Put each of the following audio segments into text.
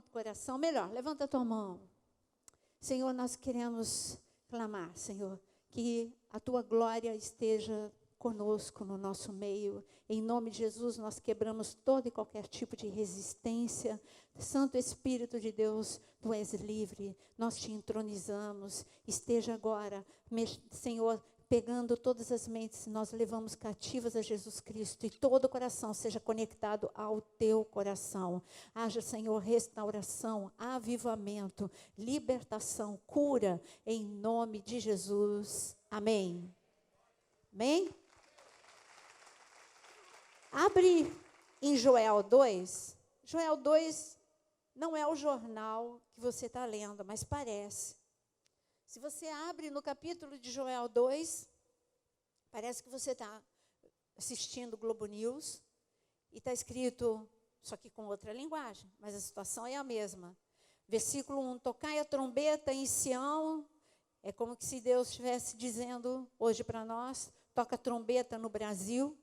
no coração. Melhor, levanta a tua mão. Senhor, nós queremos clamar, Senhor, que a tua glória esteja conosco no nosso meio. Em nome de Jesus, nós quebramos todo e qualquer tipo de resistência. Santo Espírito de Deus, tu és livre. Nós te entronizamos. Esteja agora, Senhor, pegando todas as mentes, nós levamos cativas a Jesus Cristo e todo o coração seja conectado ao teu coração. Haja, Senhor, restauração, avivamento, libertação, cura, em nome de Jesus. Amém. Amém? Abre em Joel 2. Joel 2 não é o jornal que você está lendo, mas parece. Se você abre no capítulo de Joel 2, parece que você está assistindo Globo News e está escrito, só que com outra linguagem, mas a situação é a mesma. Versículo 1, tocai a trombeta em Sião, é como que se Deus estivesse dizendo hoje para nós, toca a trombeta no Brasil,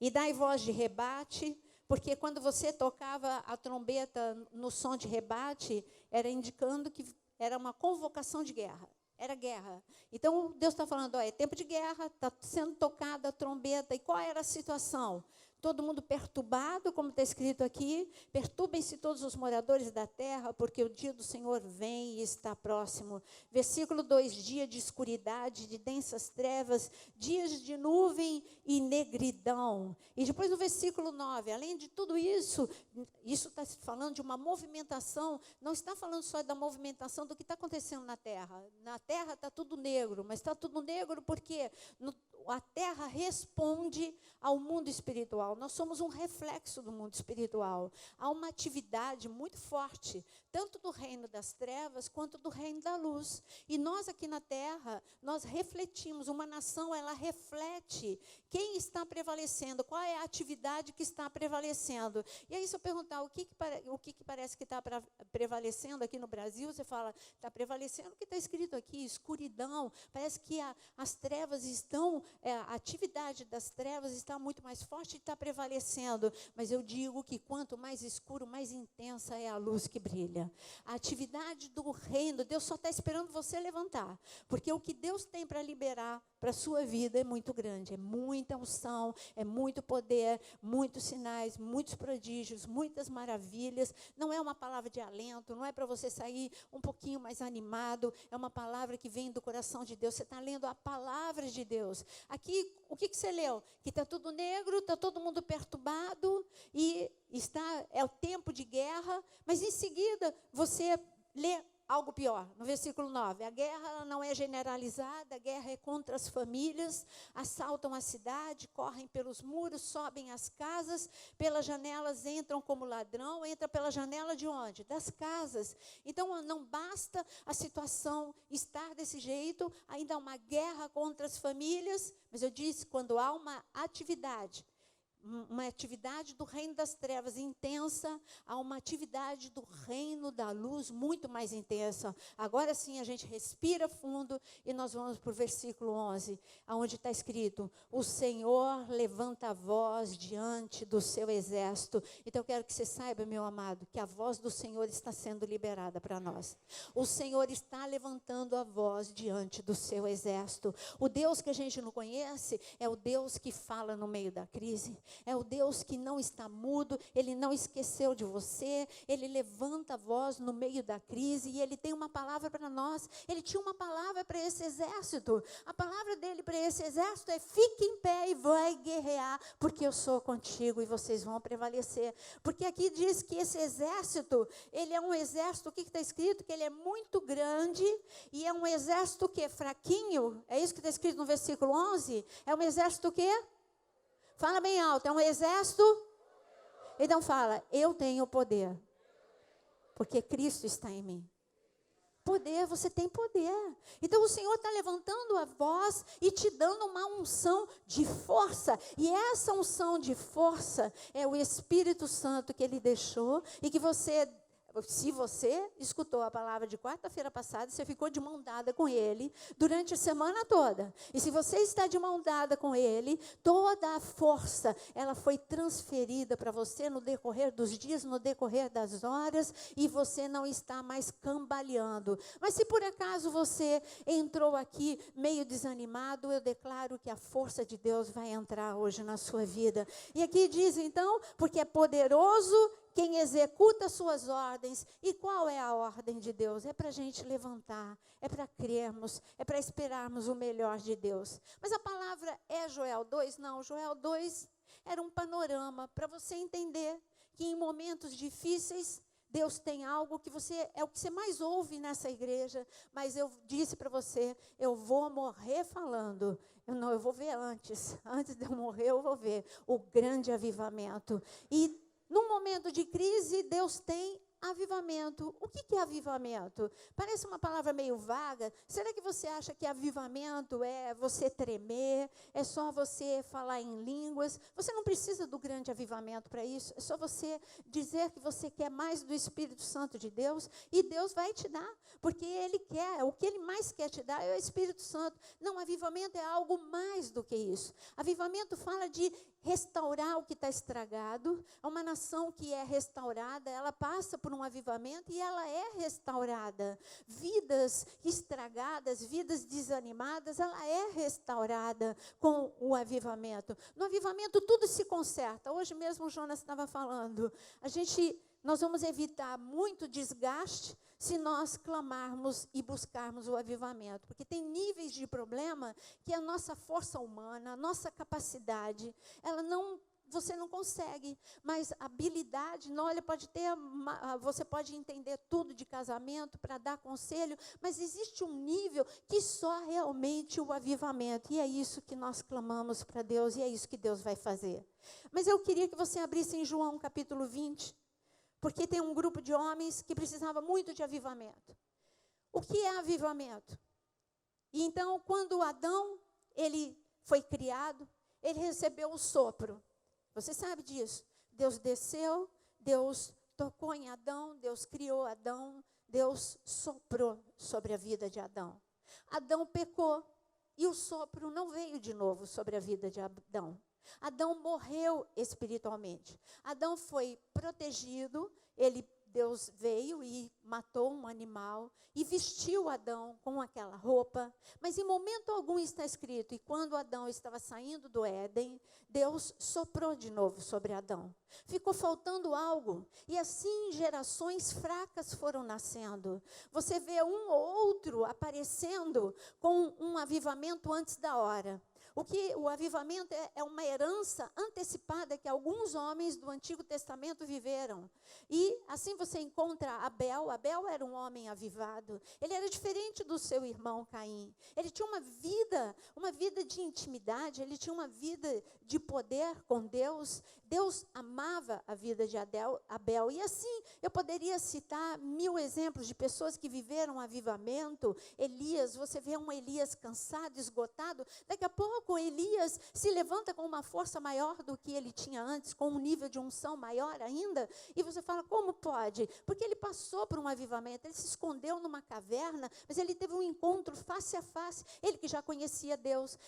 e dai voz de rebate, porque quando você tocava a trombeta no som de rebate, era indicando que era uma convocação de guerra. Era guerra. Então, Deus está falando, é tempo de guerra, está sendo tocada a trombeta. E qual era a situação? Todo mundo perturbado, como está escrito aqui. Perturbem-se todos os moradores da terra, porque o dia do Senhor vem e está próximo. Versículo 2, dia de escuridade, de densas trevas, dias de nuvem e negridão. E depois no versículo 9, além de tudo isso, isso está falando de uma movimentação, não está falando só da movimentação do que está acontecendo na terra. Na terra está tudo negro, mas está tudo negro porque a terra responde ao mundo espiritual. Nós somos um reflexo do mundo espiritual. Há uma atividade muito forte, tanto do reino das trevas, quanto do reino da luz. E nós aqui na terra, nós refletimos, uma nação, ela reflete quem está prevalecendo, qual é a atividade que está prevalecendo. E aí, se eu perguntar o que parece que está prevalecendo aqui no Brasil, você fala, está prevalecendo o que está escrito aqui, escuridão, parece que as trevas estão, a atividade das trevas está muito mais forte e está prevalecendo. Mas eu digo que quanto mais escuro, mais intensa é a luz que brilha. A atividade do reino, Deus só está esperando você levantar. Porque o que Deus tem para liberar para a sua vida é muito grande. É muita unção, é muito poder, muitos sinais, muitos prodígios, muitas maravilhas. Não é uma palavra de alento, não é para você sair um pouquinho mais animado. É uma palavra que vem do coração de Deus. Você está lendo a palavra de Deus. Aqui, o que você leu? Que está tudo negro, está todo mundo perturbado e é o tempo de guerra, mas em seguida você lê algo pior, no versículo 9, a guerra ela não é generalizada, a guerra é contra as famílias, assaltam a cidade, correm pelos muros, sobem as casas, pelas janelas entram como ladrão, entra pela janela de onde? Das casas. Então não basta a situação estar desse jeito, ainda há uma guerra contra as famílias, mas eu disse, quando há uma atividade do reino das trevas intensa, a uma atividade do reino da luz muito mais intensa. Agora sim a gente respira fundo e nós vamos para o versículo 11, onde está escrito, o Senhor levanta a voz diante do seu exército. Então eu quero que você saiba, meu amado, que a voz do Senhor está sendo liberada para nós. O Senhor está levantando a voz diante do seu exército. O Deus que a gente não conhece é o Deus que fala no meio da crise. É o Deus que não está mudo, Ele não esqueceu de você, Ele levanta a voz no meio da crise e Ele tem uma palavra para nós. Ele tinha uma palavra para esse exército. A palavra dele para esse exército é, fique em pé e vai guerrear, porque eu sou contigo e vocês vão prevalecer. Porque aqui diz que esse exército, ele é um exército, o que está escrito? Que ele é muito grande e é um exército que é fraquinho, é isso que está escrito no versículo 11? É um exército que fala bem alto, é um exército? Então fala, eu tenho poder, porque Cristo está em mim. Poder, você tem poder. Então o Senhor está levantando a voz e te dando uma unção de força. E essa unção de força é o Espírito Santo que Ele deixou e que você Se você escutou a palavra de quarta-feira passada, você ficou de mão dada com ele durante a semana toda. E se você está de mão dada com ele, toda a força, ela foi transferida para você no decorrer dos dias, no decorrer das horas, e você não está mais cambaleando. Mas se por acaso você entrou aqui meio desanimado, eu declaro que a força de Deus vai entrar hoje na sua vida. E aqui diz então, porque é poderoso quem executa suas ordens. E qual é a ordem de Deus? É para a gente levantar, é para crermos, é para esperarmos o melhor de Deus. Mas a palavra é Joel 2? Não, Joel 2 era um panorama para você entender que em momentos difíceis, Deus tem algo que é o que você mais ouve nessa igreja, mas eu disse para você, eu vou morrer falando. Eu vou ver antes de eu morrer eu vou ver o grande avivamento. E num momento de crise, Deus tem avivamento. O que é avivamento? Parece uma palavra meio vaga. Será que você acha que avivamento é você tremer? É só você falar em línguas? Você não precisa do grande avivamento para isso. É só você dizer que você quer mais do Espírito Santo de Deus e Deus vai te dar. Porque Ele quer, o que Ele mais quer te dar é o Espírito Santo. Não, avivamento é algo mais do que isso. Avivamento fala de restaurar o que está estragado. Uma nação que é restaurada, ela passa por um avivamento e ela é restaurada. Vidas estragadas, vidas desanimadas, ela é restaurada com o avivamento. No avivamento tudo se conserta. Hoje mesmo o Jonas estava falando. Nós vamos evitar muito desgaste se nós clamarmos e buscarmos o avivamento. Porque tem níveis de problema que a nossa força humana, a nossa capacidade, você não consegue, mas habilidade, olha, você pode entender tudo de casamento para dar conselho, mas existe um nível que só realmente o avivamento, e é isso que nós clamamos para Deus, e é isso que Deus vai fazer. Mas eu queria que você abrisse em João capítulo 20, porque tem um grupo de homens que precisava muito de avivamento. O que é avivamento? E então, quando Adão, ele foi criado, ele recebeu o sopro. Você sabe disso. Deus desceu, Deus tocou em Adão, Deus criou Adão, Deus soprou sobre a vida de Adão. Adão pecou e o sopro não veio de novo sobre a vida de Adão. Adão morreu espiritualmente. Adão foi protegido, Deus veio e matou um animal e vestiu Adão com aquela roupa, mas em momento algum está escrito, e quando Adão estava saindo do Éden, Deus soprou de novo sobre Adão. Ficou faltando algo, e assim gerações fracas foram nascendo. Você vê um ou outro aparecendo com um avivamento antes da hora. O avivamento é uma herança antecipada que alguns homens do Antigo Testamento viveram. E assim você encontra Abel. Abel era um homem avivado. Ele era diferente do seu irmão Caim. Ele tinha uma vida de intimidade, ele tinha uma vida de poder com Deus. Deus amava a vida de Abel. E assim, eu poderia citar 1000 exemplos de pessoas que viveram avivamento. Elias, você vê um Elias cansado, esgotado. Daqui a pouco, Elias se levanta com uma força maior do que ele tinha antes, com um nível de unção maior ainda. E você fala, como pode? Porque ele passou por um avivamento, ele se escondeu numa caverna, mas ele teve um encontro face a face. Ele que já conhecia Deus,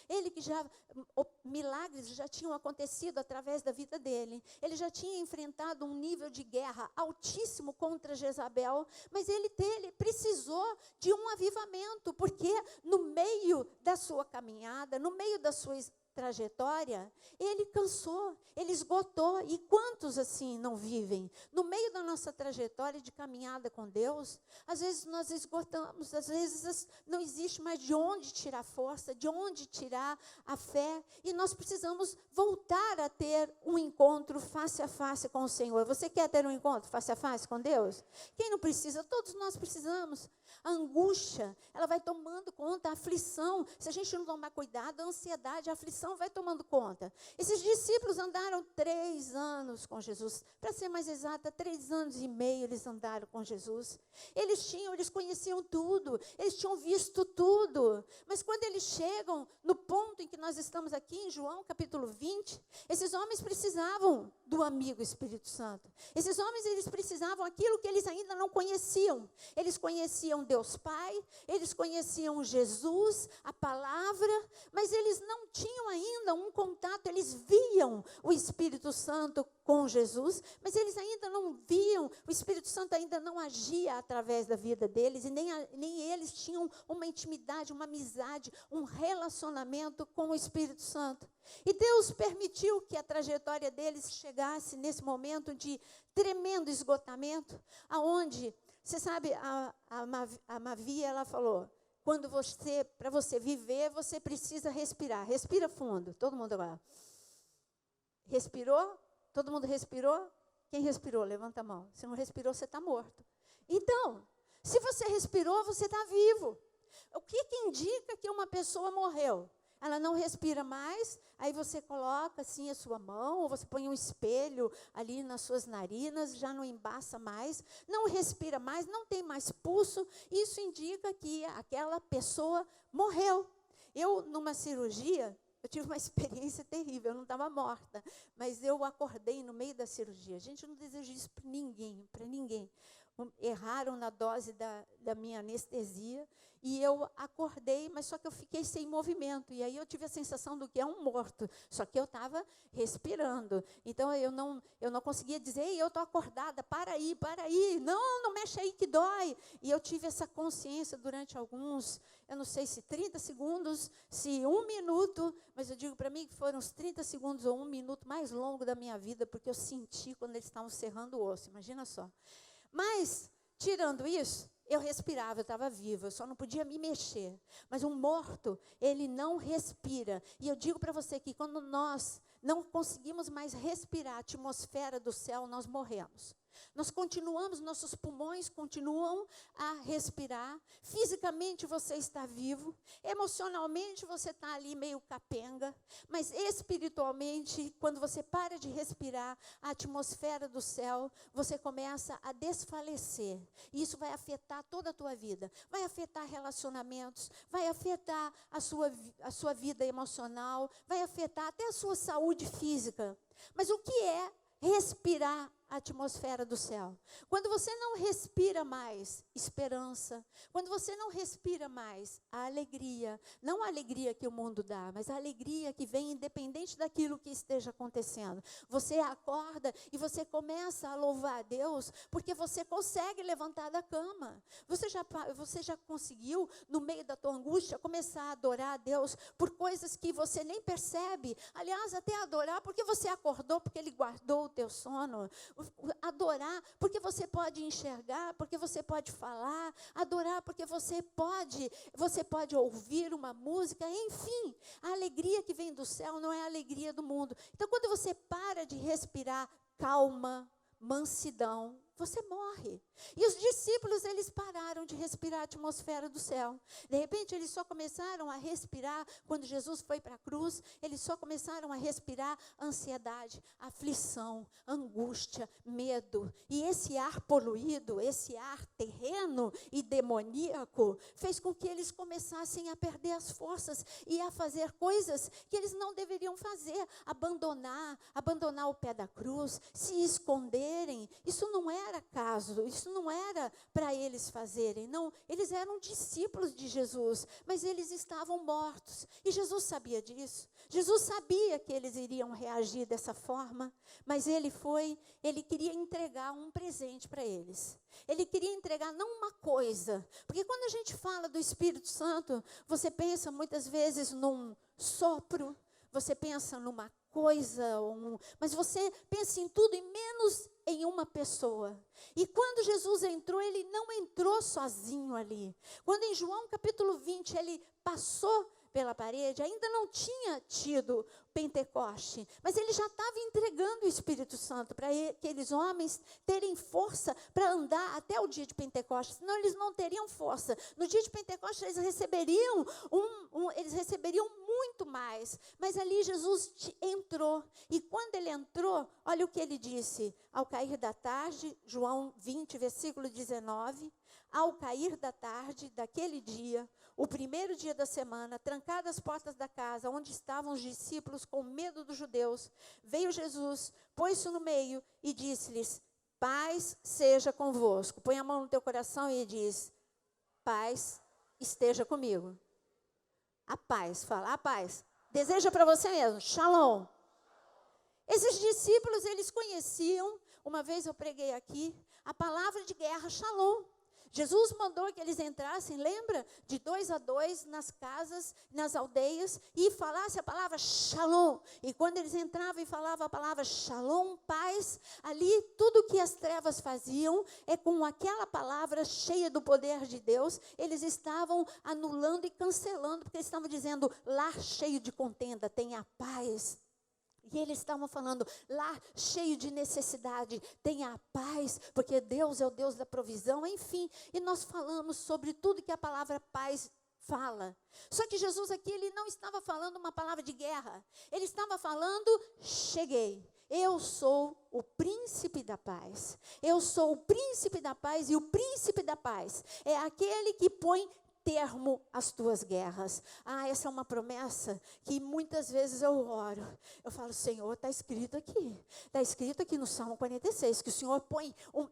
milagres já tinham acontecido através da vida dele. Ele já tinha enfrentado um nível de guerra altíssimo contra Jezabel, mas ele precisou de um avivamento, porque no meio da sua caminhada, no meio da sua trajetória, ele cansou, ele esgotou. E quantos assim não vivem? No meio da nossa trajetória de caminhada com Deus, às vezes nós esgotamos, às vezes não existe mais de onde tirar força, de onde tirar a fé, e nós precisamos voltar a ter um encontro face a face com o Senhor. Você quer ter um encontro face a face com Deus? Quem não precisa? Todos nós precisamos. A angústia, ela vai tomando conta, a aflição, se a gente não tomar cuidado, a ansiedade, a aflição coração vai tomando conta. Esses discípulos andaram 3 anos com Jesus. Para ser mais exata, 3 anos e meio eles andaram com Jesus. Eles conheciam tudo, eles tinham visto tudo. Mas quando eles chegam no ponto em que nós estamos aqui, em João capítulo 20, esses homens precisavam do amigo Espírito Santo. Esses homens, eles precisavam aquilo que eles ainda não conheciam. Eles conheciam Deus Pai, eles conheciam Jesus, a palavra, mas eles não tinham ainda um contato, eles viam o Espírito Santo com Jesus, mas eles ainda não viam, o Espírito Santo ainda não agia através da vida deles, e nem eles tinham uma intimidade, uma amizade, um relacionamento com o Espírito Santo. E Deus permitiu que a trajetória deles chegasse nesse momento de tremendo esgotamento, aonde, você sabe, a Mavi, ela falou, para você viver, você precisa respirar. Respira fundo, todo mundo agora. Respirou? Todo mundo respirou? Quem respirou? Levanta a mão. Se não respirou, você está morto. Então, se você respirou, você está vivo. O que indica que uma pessoa morreu? Ela não respira mais, aí você coloca assim a sua mão, ou você põe um espelho ali nas suas narinas, já não embaça mais, não respira mais, não tem mais pulso, isso indica que aquela pessoa morreu. Eu, numa cirurgia, eu tive uma experiência terrível, eu não estava morta, mas eu acordei no meio da cirurgia. Gente, eu não desejo isso para ninguém, para ninguém. Erraram na dose da minha anestesia, e eu acordei, mas só que eu fiquei sem movimento, e aí eu tive a sensação do que é um morto, só que eu estava respirando, então eu não conseguia dizer, ei, eu estou acordada, para aí, não mexe aí que dói, e eu tive essa consciência durante alguns, eu não sei se 30 segundos, se 1 minuto, mas eu digo para mim que foram os 30 segundos ou 1 minuto mais longo da minha vida, porque eu senti quando eles estavam serrando o osso, imagina só. Mas, tirando isso, eu respirava, eu estava viva, eu só não podia me mexer. Mas um morto, ele não respira. E eu digo para você que quando nós não conseguimos mais respirar a atmosfera do céu, nós morremos. Nós continuamos, nossos pulmões continuam a respirar, fisicamente você está vivo, emocionalmente você está ali meio capenga, mas espiritualmente, quando você para de respirar a atmosfera do céu, você começa a desfalecer, e isso vai afetar toda a tua vida, vai afetar relacionamentos, vai afetar a sua vida emocional, vai afetar até a sua saúde física. Mas o que é respirar a atmosfera do céu? Quando você não respira mais esperança, quando você não respira mais a alegria, não a alegria que o mundo dá, mas a alegria que vem independente daquilo que esteja acontecendo. Você acorda e você começa a louvar a Deus, porque você consegue levantar da cama. Você já conseguiu, no meio da tua angústia, começar a adorar a Deus por coisas que você nem percebe. Aliás, até adorar porque você acordou, porque Ele guardou o teu sono. Adorar porque você pode enxergar, porque você pode falar, adorar porque você pode ouvir uma música, enfim, a alegria que vem do céu não é a alegria do mundo. Então, quando você para de respirar calma, mansidão, você morre. E os discípulos, eles pararam de respirar a atmosfera do céu. De repente, eles só começaram a respirar, quando Jesus foi para a cruz, eles só começaram a respirar ansiedade, aflição, angústia, medo. E esse ar poluído, esse ar terreno e demoníaco, fez com que eles começassem a perder as forças e a fazer coisas que eles não deveriam fazer. Abandonar o pé da cruz, se esconderem. Isso não era caso, isso não era para eles fazerem, não, eles eram discípulos de Jesus, mas eles estavam mortos, e Jesus sabia disso, Jesus sabia que eles iriam reagir dessa forma, mas ele queria entregar um presente para eles, ele queria entregar não uma coisa, porque quando a gente fala do Espírito Santo, você pensa muitas vezes num sopro, você pensa numa coisa, mas você pensa em tudo e menos em uma pessoa. E quando Jesus entrou, ele não entrou sozinho ali. Quando em João capítulo 20 ele passou pela parede, ainda não tinha tido Pentecoste, mas ele já estava entregando o Espírito Santo para aqueles homens terem força para andar até o dia de Pentecostes, senão eles não teriam força. No dia de Pentecostes eles receberiam muito mais. Mas ali Jesus entrou. E quando ele entrou, olha o que ele disse. Ao cair da tarde, João 20, versículo 19. Ao cair da tarde daquele dia, o primeiro dia da semana, trancadas as portas da casa, onde estavam os discípulos com medo dos judeus, veio Jesus, pôs-se no meio e disse-lhes: paz seja convosco. Põe a mão no teu coração e diz: paz esteja comigo. A paz, fala, a paz. Deseja para você mesmo, shalom. Esses discípulos, eles conheciam, uma vez eu preguei aqui, a palavra de guerra, shalom. Jesus mandou que eles entrassem, lembra? De 2 a 2 nas casas, nas aldeias, e falasse a palavra shalom. E quando eles entravam e falavam a palavra shalom, paz, ali tudo que as trevas faziam, é com aquela palavra cheia do poder de Deus, eles estavam anulando e cancelando, porque eles estavam dizendo, lar cheio de contenda, tenha paz. E eles estavam falando, lá cheio de necessidade, tenha a paz, porque Deus é o Deus da provisão, enfim. E nós falamos sobre tudo que a palavra paz fala. Só que Jesus aqui, ele não estava falando uma palavra de guerra. Ele estava falando, cheguei. Eu sou o príncipe da paz. Eu sou o príncipe da paz, e o príncipe da paz é aquele que põe termo às tuas guerras. Essa é uma promessa que muitas vezes eu oro. Eu falo, Senhor, está escrito aqui no Salmo 46, que o Senhor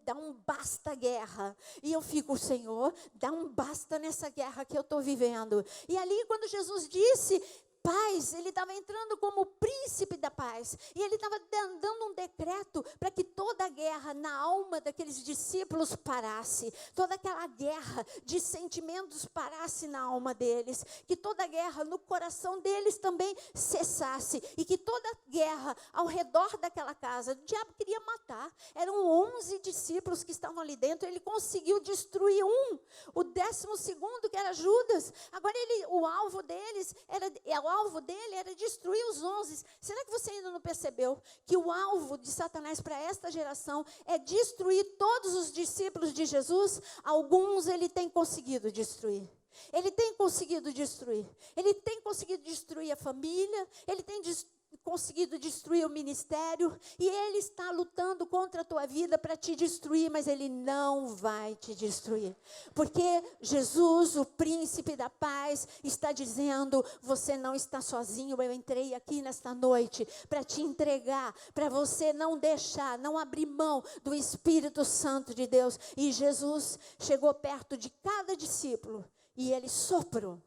dá um basta guerra. E eu fico, Senhor, dá um basta nessa guerra que eu estou vivendo. E ali, quando Jesus disse paz, ele estava entrando como príncipe da paz, e ele estava dando um decreto para que toda a guerra na alma daqueles discípulos parasse, toda aquela guerra de sentimentos parasse na alma deles, que toda a guerra no coração deles também cessasse, e que toda a guerra ao redor daquela casa, o diabo queria matar, eram 11 discípulos que estavam ali dentro, ele conseguiu destruir o 12º, que era Judas. Agora o alvo dele era destruir os 11. Será que você ainda não percebeu que o alvo de Satanás para esta geração é destruir todos os discípulos de Jesus? Alguns ele tem conseguido destruir. Ele tem conseguido destruir. Ele tem conseguido destruir a família. Ele tem conseguido destruir o ministério, e ele está lutando contra a tua vida para te destruir, mas ele não vai te destruir, porque Jesus, o príncipe da paz, está dizendo, você não está sozinho, eu entrei aqui nesta noite para te entregar, para você não deixar, não abrir mão do Espírito Santo de Deus. E Jesus chegou perto de cada discípulo, e ele soprou.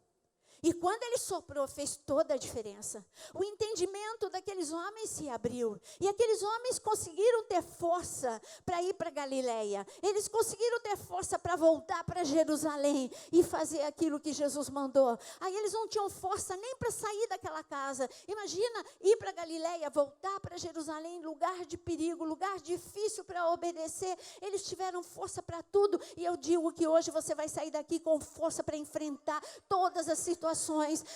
E quando ele soprou, fez toda a diferença. O entendimento daqueles homens se abriu. E aqueles homens conseguiram ter força para ir para Galileia. Eles conseguiram ter força para voltar para Jerusalém e fazer aquilo que Jesus mandou. Aí eles não tinham força nem para sair daquela casa. Imagina ir para Galileia, voltar para Jerusalém, lugar de perigo, lugar difícil para obedecer. Eles tiveram força para tudo. E eu digo que hoje você vai sair daqui com força para enfrentar todas as situações,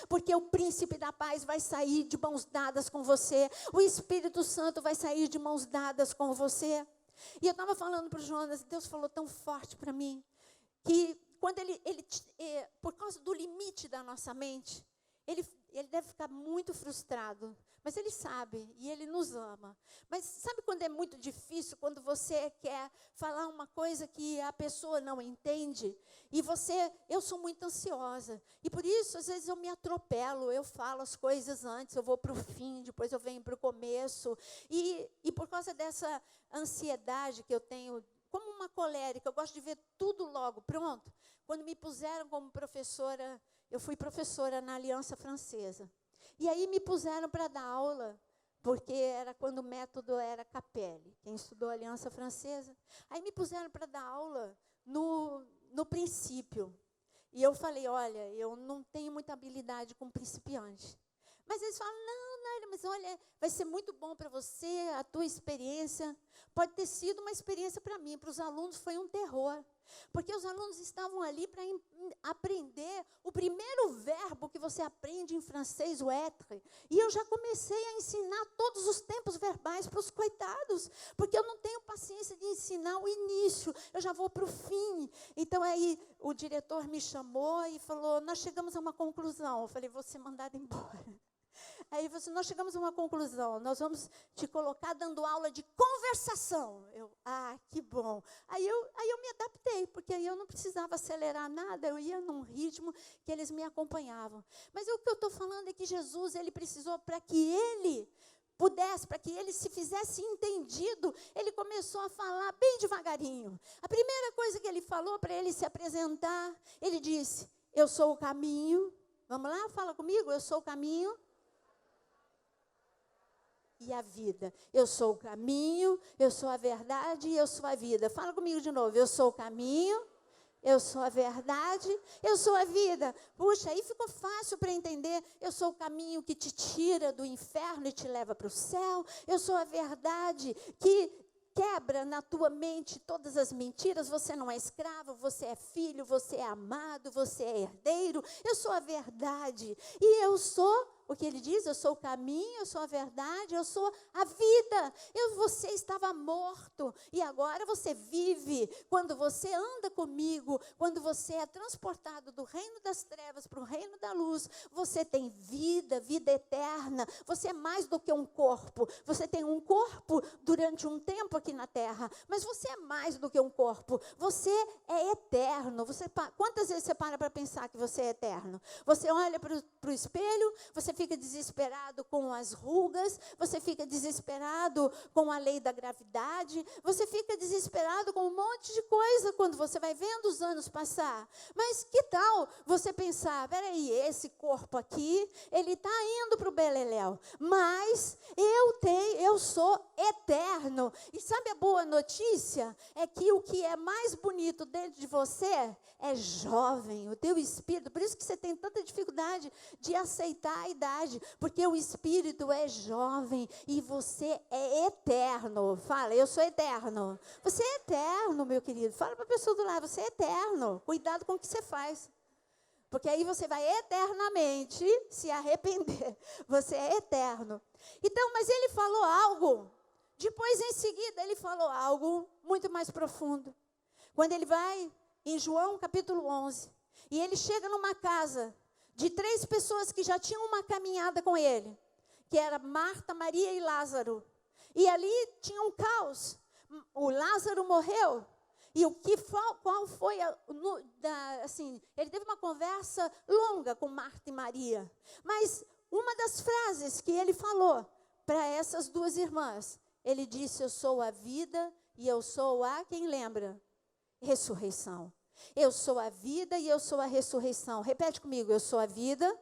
porque o príncipe da paz vai sair de mãos dadas com você, o Espírito Santo vai sair de mãos dadas com você. E eu estava falando para o Jonas, Deus falou tão forte para mim, que quando ele por causa do limite da nossa mente, ele deve ficar muito frustrado, mas ele sabe, e ele nos ama. Mas sabe quando é muito difícil, quando você quer falar uma coisa que a pessoa não entende, e eu sou muito ansiosa, e por isso às vezes eu me atropelo, eu falo as coisas antes, eu vou para o fim, depois eu venho para o começo, e por causa dessa ansiedade que eu tenho, como uma colérica, eu gosto de ver tudo logo pronto. Quando me puseram como professora, eu fui professora na Aliança Francesa. E aí me puseram para dar aula, porque era quando o método era Capelli, quem estudou a Aliança Francesa. Aí me puseram para dar aula no princípio. E eu falei, olha, eu não tenho muita habilidade com principiante. Mas eles falam, não, Nália, mas olha, vai ser muito bom para você, a tua experiência. Pode ter sido uma experiência para mim, para os alunos foi um terror. porque os alunos estavam ali para aprender o primeiro verbo que você aprende em francês, o être. E eu já comecei a ensinar todos os tempos verbais para os coitados, porque eu não tenho paciência de ensinar o início, eu já vou para o fim. Então aí o diretor me chamou e falou, nós chegamos a uma conclusão. Eu falei, vou ser mandada embora. Aí nós chegamos a uma conclusão, nós vamos te colocar dando aula de conversação. Que bom. Aí eu me adaptei, porque aí eu não precisava acelerar nada, eu ia num ritmo que eles me acompanhavam. Mas o que eu estou falando é que Jesus, ele precisou para que ele pudesse, para que ele se fizesse entendido, ele começou a falar bem devagarinho. A primeira coisa que ele falou para ele se apresentar, ele disse, eu sou o caminho. Vamos lá, fala comigo, eu sou o caminho e a vida. Eu sou o caminho, eu sou a verdade e eu sou a vida. Fala comigo de novo. Eu sou o caminho, eu sou a verdade, eu sou a vida. Puxa, aí ficou fácil para entender. Eu sou o caminho que te tira do inferno e te leva para o céu. Eu sou a verdade que quebra na tua mente todas as mentiras. Você não é escravo, você é filho, você é amado, você é herdeiro. Eu sou a verdade. E eu sou... O que ele diz, eu sou o caminho, eu sou a verdade, eu sou a vida. Você estava morto e agora você vive. Quando você anda comigo, quando você é transportado do reino das trevas para o reino da luz, você tem vida, vida eterna. Você é mais do que um corpo. Você tem um corpo durante um tempo aqui na terra, mas você é mais do que um corpo. Você é eterno. Quantas vezes você para pensar que você é eterno? Você olha para o espelho, você fica desesperado com as rugas, você fica desesperado com a lei da gravidade, você fica desesperado com um monte de coisa quando você vai vendo os anos passar. Mas que tal você pensar, peraí, esse corpo aqui, ele está indo para o beleléu, mas eu sou eterno. E sabe a boa notícia? É que o que é mais bonito dentro de você é jovem, o teu espírito. Por isso que você tem tanta dificuldade de aceitar a idade, porque o espírito é jovem e você é eterno. Fala, eu sou eterno. Você é eterno, meu querido. Fala para a pessoa do lado, você é eterno. Cuidado com o que você faz, porque aí você vai eternamente se arrepender. Você é eterno. Então, mas ele falou algo, depois em seguida ele falou algo muito mais profundo. Quando ele vai em João capítulo 11, e ele chega numa casa de 3 pessoas que já tinham uma caminhada com ele, que era Marta, Maria e Lázaro. E ali tinha um caos. O Lázaro morreu. E qual foi, ele teve uma conversa longa com Marta e Maria. Mas uma das frases que ele falou para essas 2 irmãs, ele disse, eu sou a vida e eu sou a, quem lembra? Ressurreição. Eu sou a vida e eu sou a ressurreição. Repete comigo, eu sou a vida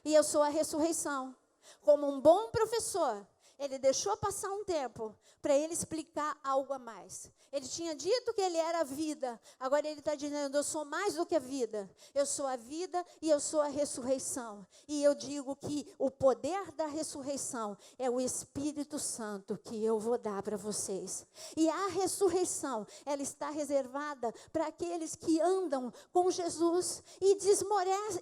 e eu sou a ressurreição. Como um bom professor, ele deixou passar um tempo para ele explicar algo a mais. Ele tinha dito que ele era a vida, agora ele está dizendo, eu sou mais do que a vida. Eu sou a vida e eu sou a ressurreição. E eu digo que o poder da ressurreição é o Espírito Santo que eu vou dar para vocês. E a ressurreição, ela está reservada para aqueles que andam com Jesus e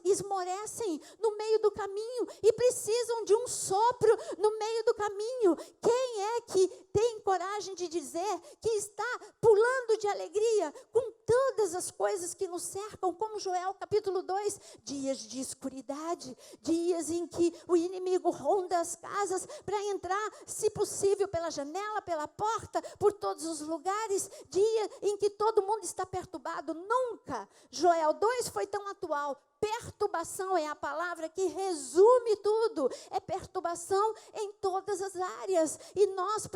esmorecem no meio do caminho e precisam de um sopro no meio do caminho. Quem é que tem coragem de dizer que está pulando de alegria com todas as coisas que nos cercam, como Joel capítulo 2, dias de escuridade, dias em que o inimigo ronda as casas para entrar, se possível, pela janela, pela porta, por todos os lugares, dia em que todo mundo está perturbado. Nunca Joel 2 foi tão atual. Perturbação é a palavra que resume tudo. É perturbação em todas as áreas. E nós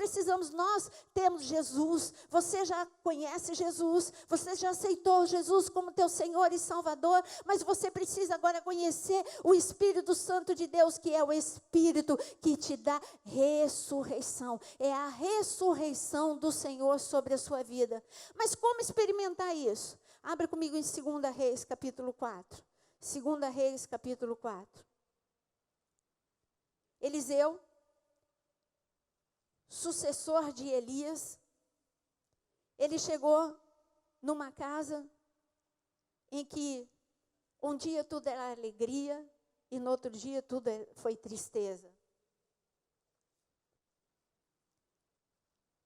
temos Jesus. Você já conhece Jesus. Você já aceitou Jesus como teu Senhor e Salvador. Mas você precisa agora conhecer o Espírito Santo de Deus, que é o Espírito que te dá ressurreição. É a ressurreição do Senhor sobre a sua vida. Mas como experimentar isso? Abra comigo em 2 Reis, capítulo 4. 2 Reis, capítulo 4. Eliseu, sucessor de Elias, ele chegou numa casa em que um dia tudo era alegria e no outro dia tudo foi tristeza.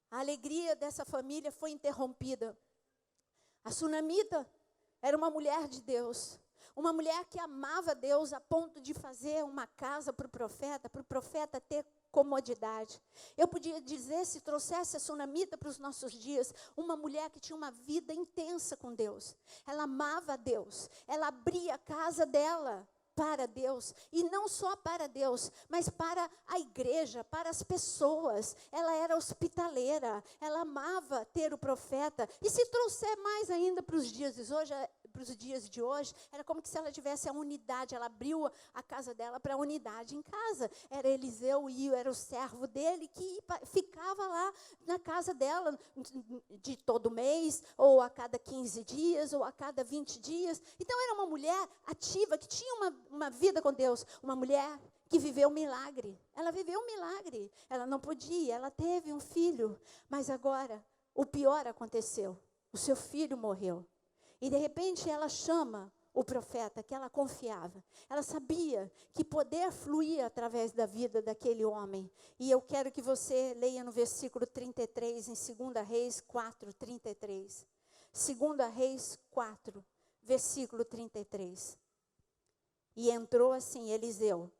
A alegria dessa família foi interrompida. A sunamita era uma mulher de Deus, uma mulher que amava Deus a ponto de fazer uma casa para o profeta ter comodidade. Eu podia dizer, se trouxesse a sunamita para os nossos dias, uma mulher que tinha uma vida intensa com Deus. Ela amava a Deus, ela abria a casa dela para Deus, e não só para Deus, mas para a igreja, para as pessoas. Ela era hospitaleira, ela amava ter o profeta, e se trouxer mais ainda para os dias de hoje, era como que se ela tivesse a unidade, ela abriu a casa dela para a unidade em casa. Era Eliseu e era o servo dele que ficava lá na casa dela de todo mês, ou a cada 15 dias, ou a cada 20 dias. Então era uma mulher ativa, que tinha uma vida com Deus, uma mulher que viveu um milagre. Ela viveu um milagre, ela não podia, ela teve um filho, mas agora o pior aconteceu, o seu filho morreu. E de repente ela chama o profeta que ela confiava. Ela sabia que poder fluía através da vida daquele homem. E eu quero que você leia no versículo 33, em 2 Reis 4, 33. 2 Reis 4, versículo 33. E entrou assim, Eliseu,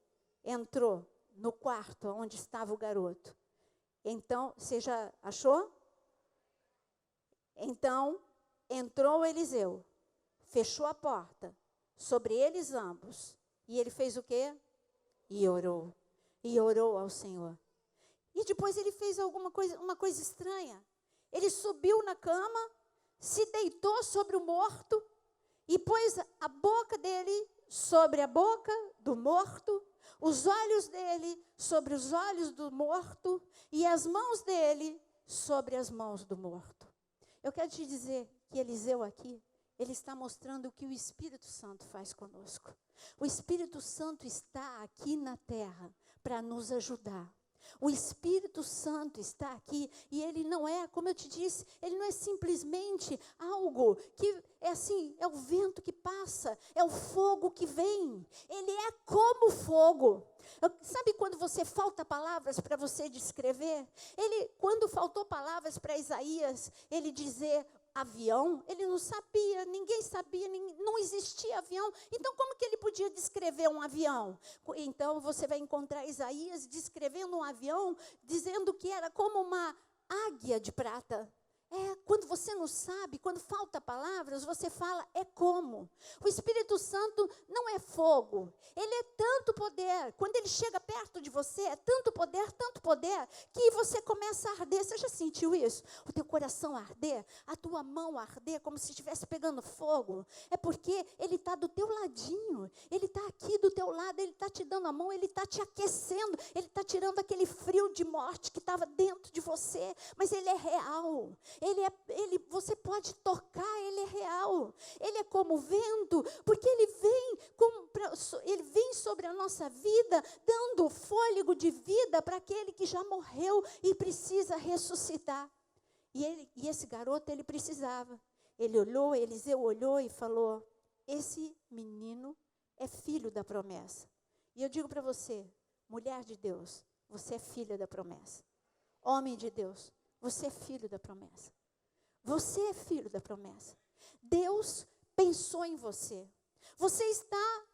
entrou no quarto onde estava o garoto. Então, você já achou? Então, entrou Eliseu, fechou a porta sobre eles ambos. E ele fez o quê? E orou ao Senhor. E depois ele fez uma coisa estranha. Ele subiu na cama, se deitou sobre o morto e pôs a boca dele sobre a boca do morto, os olhos dele sobre os olhos do morto e as mãos dele sobre as mãos do morto. Eu quero te dizer que Eliseu aqui, ele está mostrando o que o Espírito Santo faz conosco. O Espírito Santo está aqui na terra para nos ajudar. O Espírito Santo está aqui e ele não é, como eu te disse, ele não é simplesmente algo que é assim, é o vento que passa, é o fogo que vem. Ele é como fogo. Sabe quando você falta palavras para você descrever? Quando faltou palavras para Isaías, ele dizer avião, ele não sabia, ninguém sabia, não existia avião. Então, como que ele podia descrever um avião? Então, você vai encontrar Isaías descrevendo um avião, dizendo que era como uma águia de prata. Quando você não sabe, quando falta palavras, você fala, é como. O Espírito Santo não é fogo, ele é tanto poder. Quando ele chega perto de você, é tanto poder, que você começa a arder. Você já sentiu isso? O teu coração arder, a tua mão arder, como se estivesse pegando fogo. É porque ele está do teu ladinho, ele está aqui do teu lado, ele está te dando a mão, ele está te aquecendo, ele está tirando aquele frio de morte que estava dentro de você, mas ele é real. Você pode tocar, ele é real. Ele é como vento, porque ele vem sobre a nossa vida, dando fôlego de vida para aquele que já morreu e precisa ressuscitar. E esse garoto, ele precisava. Ele olhou, Eliseu olhou e falou, esse menino é filho da promessa. E eu digo para você, mulher de Deus, você é filha da promessa. Homem de Deus, você é filho da promessa. Você é filho da promessa. Deus pensou em você. Você está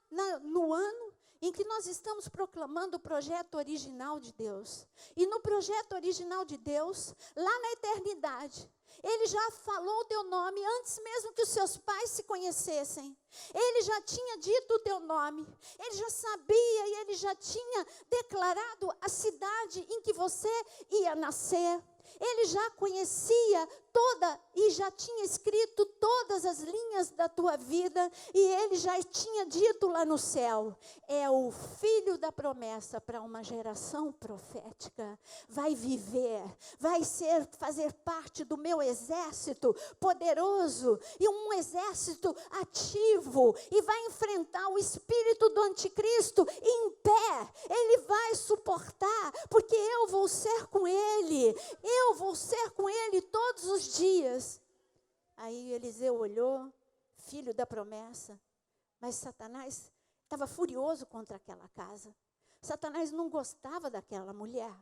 no ano em que nós estamos proclamando o projeto original de Deus. E no projeto original de Deus, lá na eternidade, ele já falou o teu nome antes mesmo que os seus pais se conhecessem. Ele já tinha dito o teu nome. Ele já sabia e ele já tinha declarado a cidade em que você ia nascer. Ele já conhecia toda e já tinha escrito todas as linhas da tua vida e ele já tinha dito lá no céu, é o filho da promessa para uma geração profética, vai viver, vai fazer parte do meu exército poderoso e um exército ativo e vai enfrentar o espírito do anticristo em pé, ele vai suportar, porque eu vou ser com ele todos os dias. Aí Eliseu olhou, filho da promessa, mas Satanás estava furioso contra aquela casa. Satanás não gostava daquela mulher.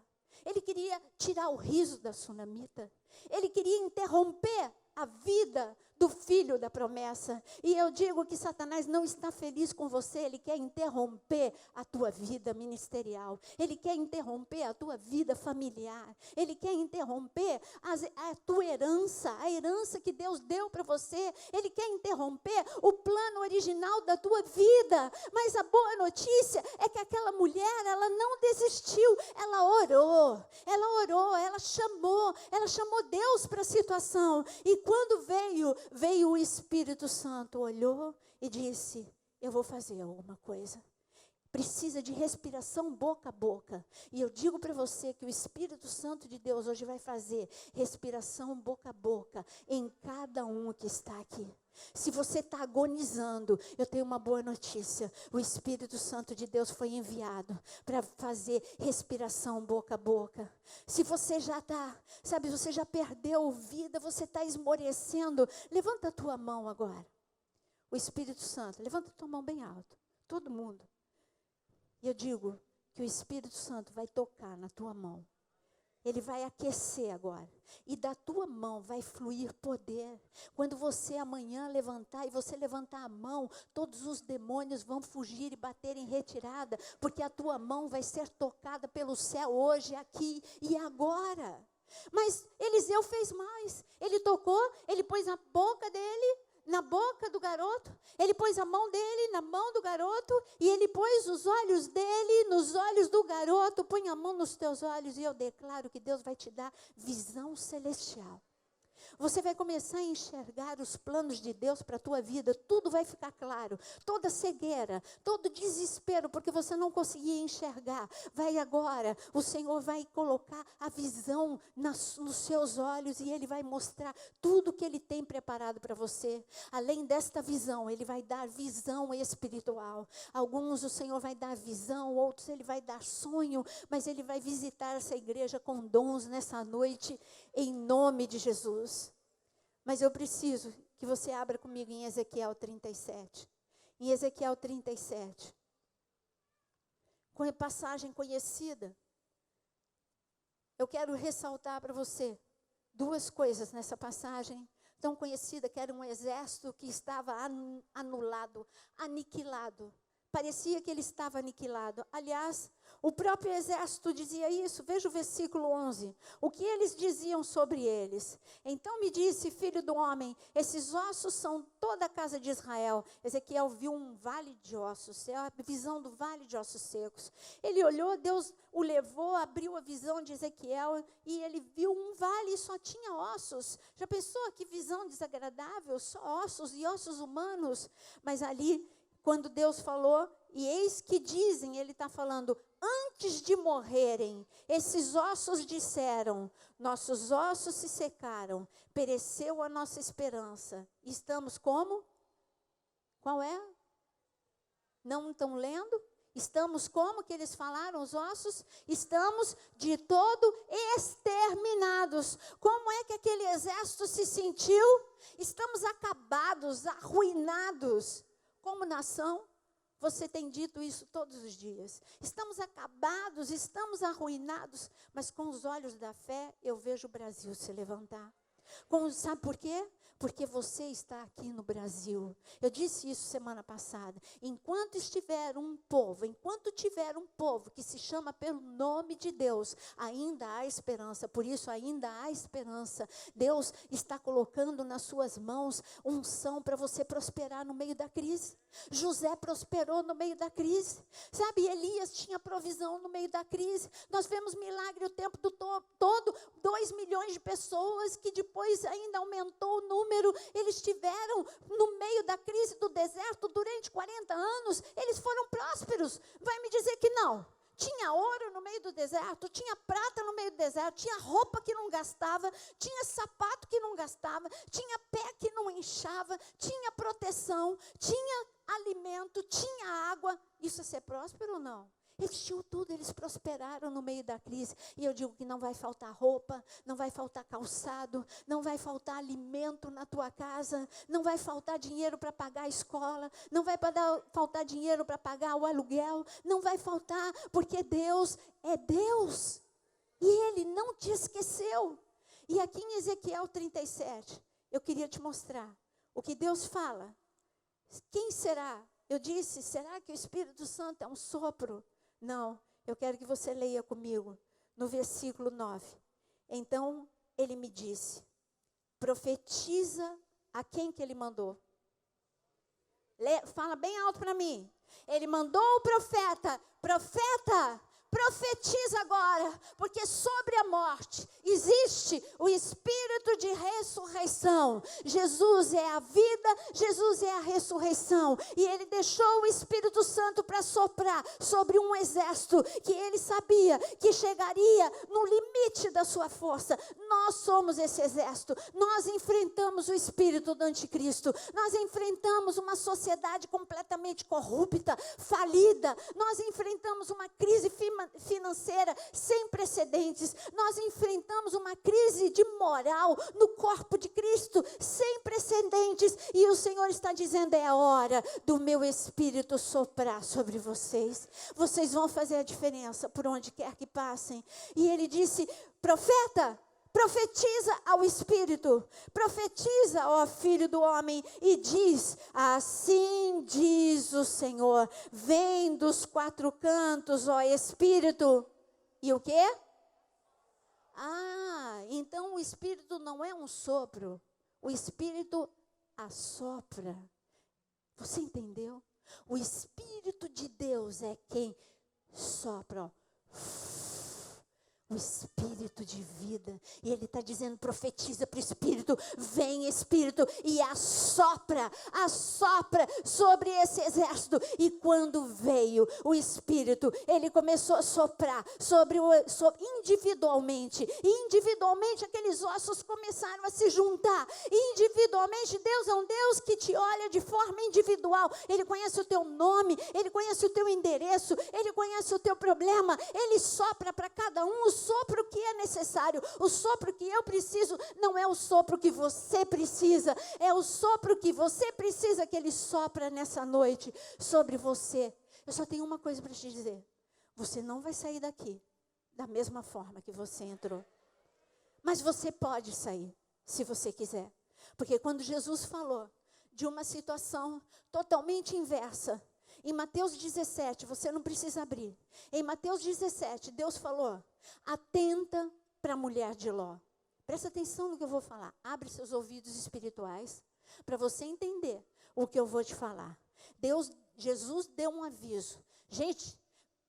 Ele queria tirar o riso da sunamita. Ele queria interromper a vida do filho da promessa. E eu digo que Satanás não está feliz com você. Ele quer interromper a tua vida ministerial. Ele quer interromper a tua vida familiar. Ele quer interromper a tua herança, a herança que Deus deu para você. Ele quer interromper o plano original da tua vida. Mas a boa notícia é que aquela mulher, ela não desistiu. Ela orou, ela chamou Deus para a situação. E quando veio o Espírito Santo, olhou e disse, eu vou fazer alguma coisa. Precisa de respiração boca a boca. E eu digo para você que o Espírito Santo de Deus hoje vai fazer respiração boca a boca em cada um que está aqui. Se você está agonizando, eu tenho uma boa notícia. O Espírito Santo de Deus foi enviado para fazer respiração boca a boca. Se você já está, você já perdeu vida, você está esmorecendo, levanta a tua mão agora. O Espírito Santo, levanta a tua mão bem alto, todo mundo. E eu digo que o Espírito Santo vai tocar na tua mão. Ele vai aquecer agora. E da tua mão vai fluir poder. Quando você amanhã levantar e você levantar a mão, todos os demônios vão fugir e bater em retirada, porque a tua mão vai ser tocada pelo céu hoje, aqui e agora. Mas Eliseu fez mais. Ele tocou, ele pôs a boca dele na boca do garoto, ele pôs a mão dele na mão do garoto, e ele pôs os olhos dele nos olhos do garoto. Põe a mão nos teus olhos e eu declaro que Deus vai te dar visão celestial. Você vai começar a enxergar os planos de Deus para a tua vida, tudo vai ficar claro, toda cegueira, todo desespero, porque você não conseguia enxergar, vai agora, o Senhor vai colocar a visão nos seus olhos e Ele vai mostrar tudo que Ele tem preparado para você. Além desta visão, Ele vai dar visão espiritual. Alguns o Senhor vai dar visão, outros Ele vai dar sonho, mas Ele vai visitar essa igreja com dons nessa noite, em nome de Jesus. Mas eu preciso que você abra comigo em Ezequiel 37. Em Ezequiel 37. Com a passagem conhecida. Eu quero ressaltar para você duas coisas nessa passagem tão conhecida, que era um exército que estava anulado, aniquilado. Parecia que ele estava aniquilado. Aliás, o próprio exército dizia isso. Veja o versículo 11. O que eles diziam sobre eles? Então me disse, filho do homem, esses ossos são toda a casa de Israel. Ezequiel viu um vale de ossos, é a visão do vale de ossos secos. Ele olhou, Deus o levou, abriu a visão de Ezequiel e ele viu um vale e só tinha ossos. Já pensou que visão desagradável? Só ossos e ossos humanos. Mas ali, quando Deus falou, e eis que dizem, ele está falando, antes de morrerem, esses ossos disseram, nossos ossos se secaram, pereceu a nossa esperança. Estamos como? Qual é? Não estão lendo? Estamos como que eles falaram, os ossos? Estamos de todo exterminados. Como é que aquele exército se sentiu? Estamos acabados, arruinados. Como nação, você tem dito isso todos os dias. Estamos acabados, estamos arruinados, mas com os olhos da fé eu vejo o Brasil se levantar. Sabe por quê? Porque você está aqui no Brasil. Eu disse isso semana passada. Enquanto tiver um povo que se chama pelo nome de Deus, ainda há esperança. Por isso, ainda há esperança. Deus está colocando nas suas mãos unção para você prosperar no meio da crise. José prosperou no meio da crise. Sabe, Elias tinha provisão no meio da crise. Nós vemos milagre o tempo todo. 2 milhões de pessoas que depois ainda aumentou o número. Eles tiveram no meio da crise do deserto durante 40 anos. Eles foram prósperos. Vai me dizer que não? Tinha ouro no meio do deserto, tinha prata no meio do deserto, tinha roupa que não gastava, tinha sapato que não gastava, tinha pé que não inchava, tinha proteção, tinha alimento, tinha água. Isso é ser próspero ou não? Eles tinham tudo, eles prosperaram no meio da crise. E eu digo que não vai faltar roupa, não vai faltar calçado, não vai faltar alimento na tua casa, não vai faltar dinheiro para pagar a escola, não vai faltar dinheiro para pagar o aluguel, não vai faltar, porque Deus é Deus. E Ele não te esqueceu. E aqui em Ezequiel 37, eu queria te mostrar o que Deus fala. Quem será? Eu disse, será que o Espírito Santo é um sopro? Não, eu quero que você leia comigo, no versículo 9. Então, ele me disse, profetiza a quem que ele mandou. Fala bem alto para mim. Ele mandou o profeta, profetiza agora, porque sobre a morte existe o espírito de ressurreição. Jesus é a vida, Jesus é a ressurreição. E ele deixou o Espírito Santo para soprar sobre um exército que ele sabia que chegaria no limite da sua força. Nós somos esse exército. Nós enfrentamos o espírito do anticristo. Nós enfrentamos uma sociedade completamente corrupta, falida. Nós enfrentamos uma crise financeira sem precedentes. Nós enfrentamos uma crise de moral no corpo de Cristo sem precedentes. E o Senhor está dizendo, é a hora do meu Espírito soprar sobre vocês. Vocês vão fazer a diferença por onde quer que passem. E ele disse, profeta, profetiza ao Espírito, profetiza, ó Filho do homem, e diz, assim diz o Senhor, vem dos quatro cantos, ó Espírito, e o quê? Então o Espírito não é um sopro, o Espírito assopra. Você entendeu? O Espírito de Deus é quem sopra, ó. O Espírito de vida. E ele está dizendo, profetiza para o Espírito. Vem Espírito e assopra sobre esse exército. E quando veio o Espírito, ele começou a soprar individualmente. E individualmente aqueles ossos começaram a se juntar. E individualmente Deus é um Deus que te olha de forma individual. Ele conhece o teu nome, ele conhece o teu endereço, ele conhece o teu problema. Ele sopra para cada um o sopro que é necessário. O sopro que eu preciso não é o sopro que você precisa, é o sopro que você precisa que ele sopra nessa noite sobre você. Eu só tenho uma coisa para te dizer, você não vai sair daqui da mesma forma que você entrou, mas você pode sair, se você quiser, porque quando Jesus falou de uma situação totalmente inversa, em Mateus 17, você não precisa abrir. Em Mateus 17, Deus falou, atenta para a mulher de Ló. Presta atenção no que eu vou falar. Abre seus ouvidos espirituais para você entender o que eu vou te falar. Jesus deu um aviso. Gente,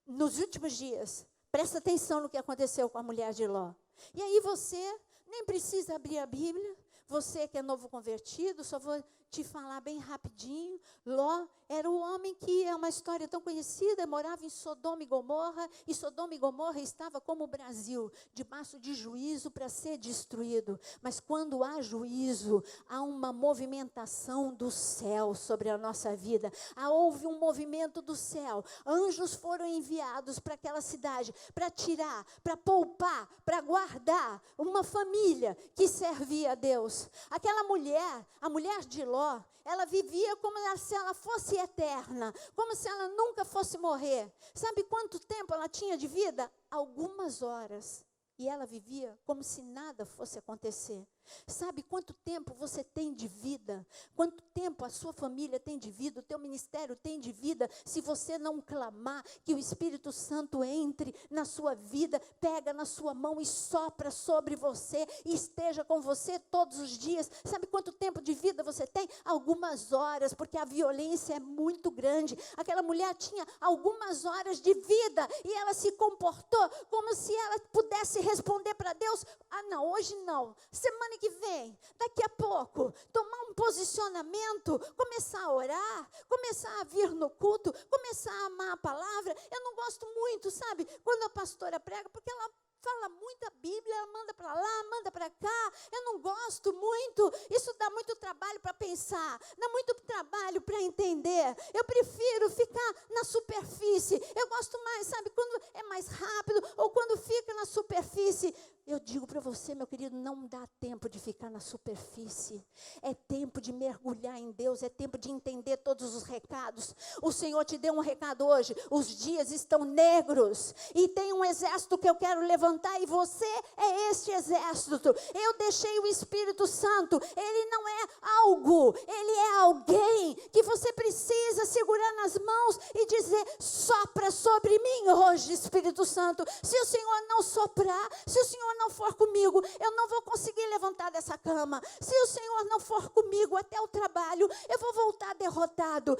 nos últimos dias, presta atenção no que aconteceu com a mulher de Ló. E aí você nem precisa abrir a Bíblia. Você que é novo convertido, só vou te falar bem rapidinho. Ló era o homem que é uma história tão conhecida, morava em Sodoma e Gomorra estava como o Brasil, debaixo de juízo para ser destruído. Mas quando há juízo, há uma movimentação do céu sobre a nossa vida. Houve um movimento do céu. Anjos foram enviados para aquela cidade, para tirar, para poupar, para guardar uma família que servia a Deus. Aquela mulher, a mulher de Ló, ela vivia como se ela fosse eterna, como se ela nunca fosse morrer. Sabe quanto tempo ela tinha de vida? Algumas horas. E ela vivia como se nada fosse acontecer. Sabe quanto tempo você tem de vida? Quanto tempo a sua família tem de vida? O teu ministério tem de vida? Se você não clamar que o Espírito Santo entre na sua vida, pega na sua mão e sopra sobre você e esteja com você todos os dias. Sabe quanto tempo de vida você tem? Algumas horas, porque a violência é muito grande. Aquela mulher tinha algumas horas de vida e ela se comportou como se ela pudesse responder para Deus, não, hoje não, semana que vem, daqui a pouco, tomar um posicionamento, começar a orar, começar a vir no culto, começar a amar a palavra. Eu não gosto muito, sabe, quando a pastora prega, porque ela fala muita Bíblia, ela manda para lá, manda para cá. Eu não gosto muito, isso dá muito trabalho para pensar, dá muito trabalho para entender. Eu prefiro ficar na superfície. Eu gosto mais, sabe, quando é mais rápido ou quando fica na superfície. Eu digo para você, meu querido, não dá tempo de ficar na superfície. É tempo de mergulhar em Deus, é tempo de entender todos os recados. O Senhor te deu um recado hoje. Os dias estão negros e tem um exército que eu quero levantar e você é este exército. Eu deixei o Espírito Santo. Ele não é algo, ele é alguém que você precisa segurar nas mãos e dizer: sopra sobre mim hoje, Espírito Santo. Se o Senhor não soprar, se o Senhor não for comigo, eu não vou conseguir levantar dessa cama. Se o Senhor não for comigo até o trabalho, eu vou voltar derrotado.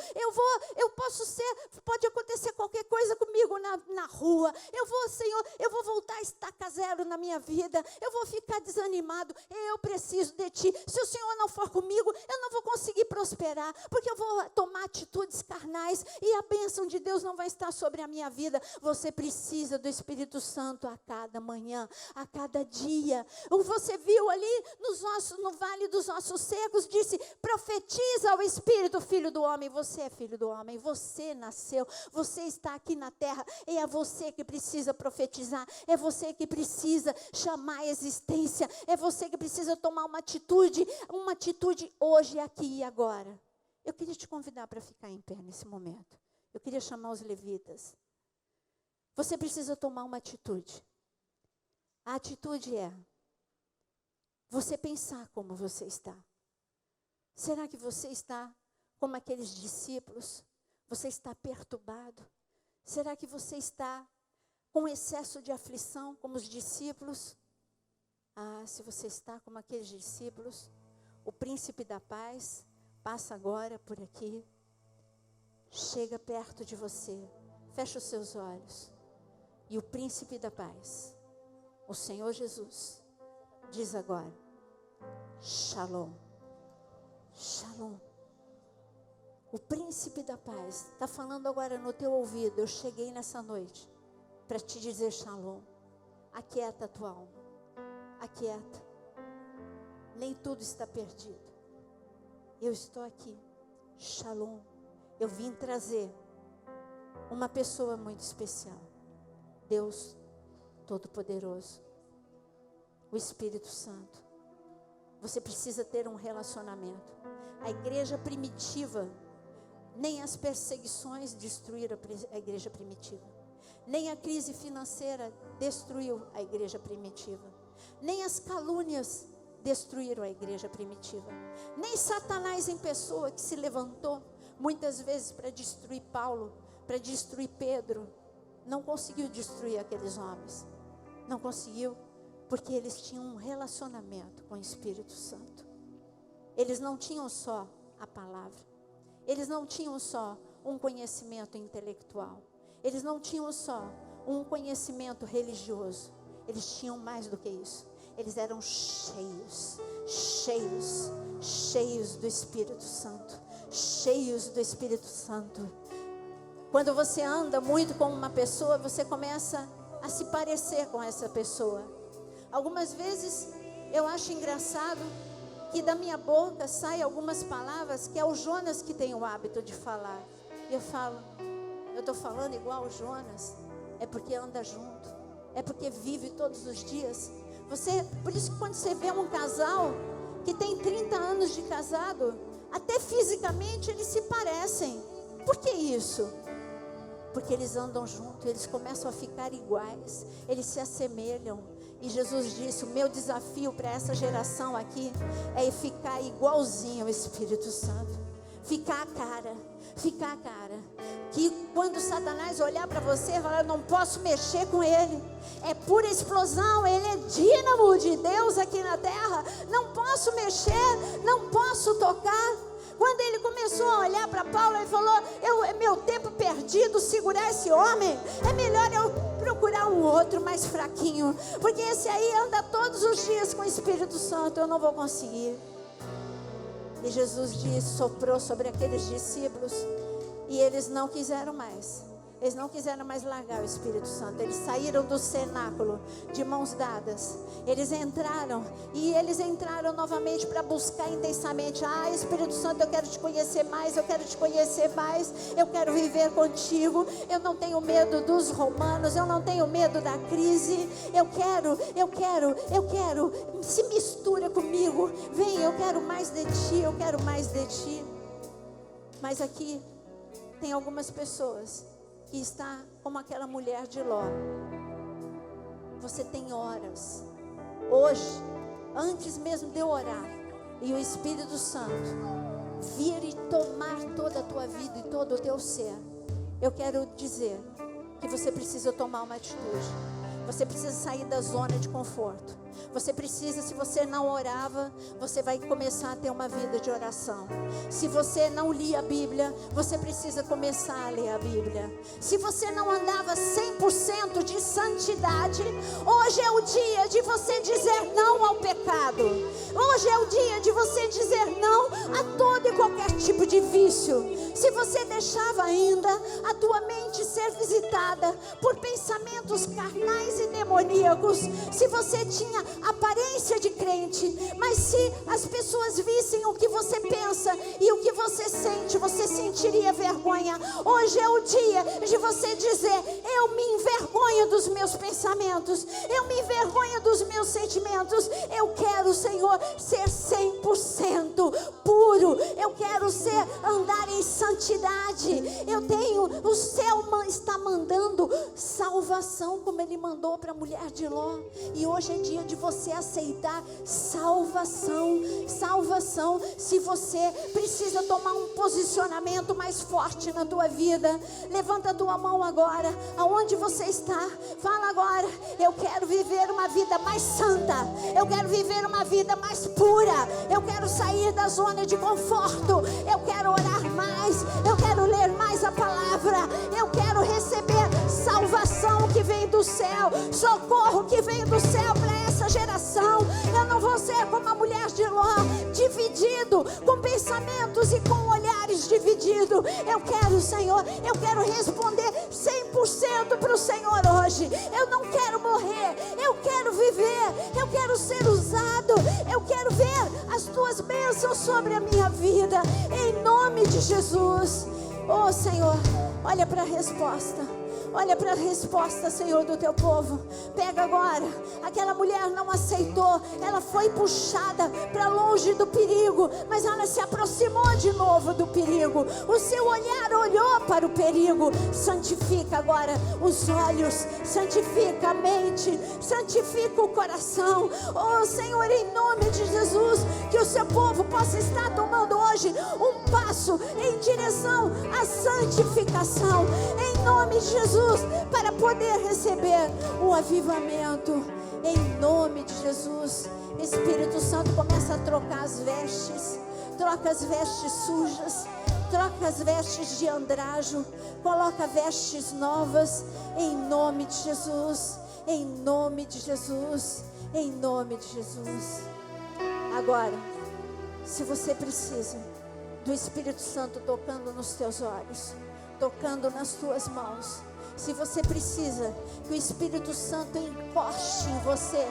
Pode acontecer qualquer coisa comigo na rua. Senhor, eu vou voltar a estaca zero na minha vida. Eu vou ficar desanimado. Eu preciso de ti. Se o Senhor não for comigo, eu não vou conseguir prosperar, porque eu vou tomar atitudes carnais e a bênção de Deus não vai estar sobre a minha vida. Você precisa do Espírito Santo a cada manhã, a cada dia. Você viu ali no vale dos ossos secos, disse: profetiza ao Espírito, filho do homem. Você é filho do homem, você nasceu, você está aqui na terra, e é você que precisa profetizar, é você que precisa chamar a existência, é você que precisa tomar uma atitude hoje, aqui e agora. Eu queria te convidar para ficar em pé nesse momento. Eu queria chamar os levitas. Você precisa tomar uma atitude. A atitude é você pensar como você está. Será que você está como aqueles discípulos? Você está perturbado? Será que você está com excesso de aflição como os discípulos? Se você está como aqueles discípulos, o príncipe da paz passa agora por aqui, chega perto de você, fecha os seus olhos, e o príncipe da paz, o Senhor Jesus, diz agora: Shalom, Shalom. O príncipe da paz está falando agora no teu ouvido: eu cheguei nessa noite para te dizer Shalom. Aquieta a tua alma, aquieta. Nem tudo está perdido. Eu estou aqui, Shalom. Eu vim trazer uma pessoa muito especial, Deus Todo-Poderoso, o Espírito Santo. Você precisa ter um relacionamento. A igreja primitiva, nem as perseguições destruíram a igreja primitiva, nem a crise financeira destruiu a igreja primitiva, nem as calúnias destruíram a igreja primitiva, nem Satanás em pessoa que se levantou muitas vezes para destruir Paulo, para destruir Pedro, não conseguiu destruir aqueles homens. Não conseguiu, porque eles tinham um relacionamento com o Espírito Santo. Eles não tinham só a palavra, eles não tinham só um conhecimento intelectual, eles não tinham só um conhecimento religioso, eles tinham mais do que isso. Eles eram cheios do Espírito Santo, cheios do Espírito Santo. Quando você anda muito com uma pessoa, você começa a se parecer com essa pessoa. Algumas vezes eu acho engraçado que da minha boca saem algumas palavras que é o Jonas que tem o hábito de falar. E eu falo: eu estou falando igual o Jonas? É porque anda junto, é porque vive todos os dias. Por isso que quando você vê um casal que tem 30 anos de casado, até fisicamente eles se parecem. Por que isso? Porque eles andam juntos, eles começam a ficar iguais, eles se assemelham. E Jesus disse: o meu desafio para essa geração aqui é ficar igualzinho ao Espírito Santo. Ficar a cara. Que quando Satanás olhar para você, falar: eu não posso mexer com ele. É pura explosão, ele é dínamo de Deus aqui na terra. Não posso mexer, não posso tocar. Quando ele começou a olhar para Paulo, ele falou: é meu tempo perdido segurar esse homem. É melhor eu procurar um outro mais fraquinho, porque esse aí anda todos os dias com o Espírito Santo, eu não vou conseguir. E Jesus soprou sobre aqueles discípulos, e eles não quiseram mais. Eles não quiseram mais largar o Espírito Santo. Eles saíram do cenáculo de mãos dadas. Eles entraram novamente para buscar intensamente. Espírito Santo, eu quero te conhecer mais, eu quero te conhecer mais, eu quero viver contigo. Eu não tenho medo dos romanos, eu não tenho medo da crise. Eu quero. Se mistura comigo. Vem, eu quero mais de ti, eu quero mais de ti. Mas aqui tem algumas pessoas que está como aquela mulher de Ló. Você tem horas, hoje, antes mesmo de eu orar, e o Espírito Santo vir e tomar toda a tua vida e todo o teu ser, eu quero dizer que você precisa tomar uma atitude. Você precisa sair da zona de conforto. Você precisa, se você não orava, você vai começar a ter uma vida de oração. Se você não lia a Bíblia, você precisa começar a ler a Bíblia. Se você não andava 100% de santidade, hoje é o dia de você dizer não ao pecado. Hoje é o dia de você dizer não a todo e qualquer tipo de vício. Se você deixava ainda a tua mente ser visitada por pensamentos carnais e demoníacos, se você tinha aparência de crente, mas se as pessoas vissem o que você pensa e o que você sente, você sentiria vergonha. Hoje é o dia de você dizer: eu me envergonho dos meus pensamentos, eu me envergonho dos meus sentimentos. Eu quero, Senhor, ser 100% puro. Eu quero andar em santidade. O céu está mandando salvação, como Ele mandou para a mulher de Ló. E hoje é dia de você aceitar salvação. Se você precisa tomar um posicionamento mais forte na tua vida, levanta a tua mão agora, aonde você está, fala agora: eu quero viver uma vida mais santa, eu quero viver uma vida mais pura, eu quero sair da zona de conforto, eu quero orar mais, eu quero ler mais a palavra, eu quero receber salvação que vem do céu, socorro que vem do céu para essa geração. Eu não vou ser como a mulher de Ló, dividido, com pensamentos e com olhares divididos. Eu quero, Senhor, eu quero responder 100% para o Senhor hoje. Eu não quero morrer, eu quero viver, eu quero ser usado, eu quero ver as tuas bênçãos sobre a minha vida, em nome de Jesus. Oh, Senhor, olha para a resposta. Olha para a resposta, Senhor, do teu povo. Pega agora. Aquela mulher não aceitou. Ela foi puxada para longe do perigo, mas ela se aproximou de novo do perigo. O seu olhar olhou para o perigo. Santifica agora os olhos, santifica a mente, santifica o coração. Oh, Senhor, em nome de Jesus, que o seu povo possa estar tomando hoje um passo em direção à santificação, em nome de Jesus, para poder receber o avivamento, em nome de Jesus. Espírito Santo, começa a trocar as vestes, troca as vestes sujas, troca as vestes de andrajo, coloca vestes novas, em nome de Jesus, em nome de Jesus, em nome de Jesus. Agora, se você precisa do Espírito Santo tocando nos teus olhos, tocando nas tuas mãos, se você precisa que o Espírito Santo encoste em você,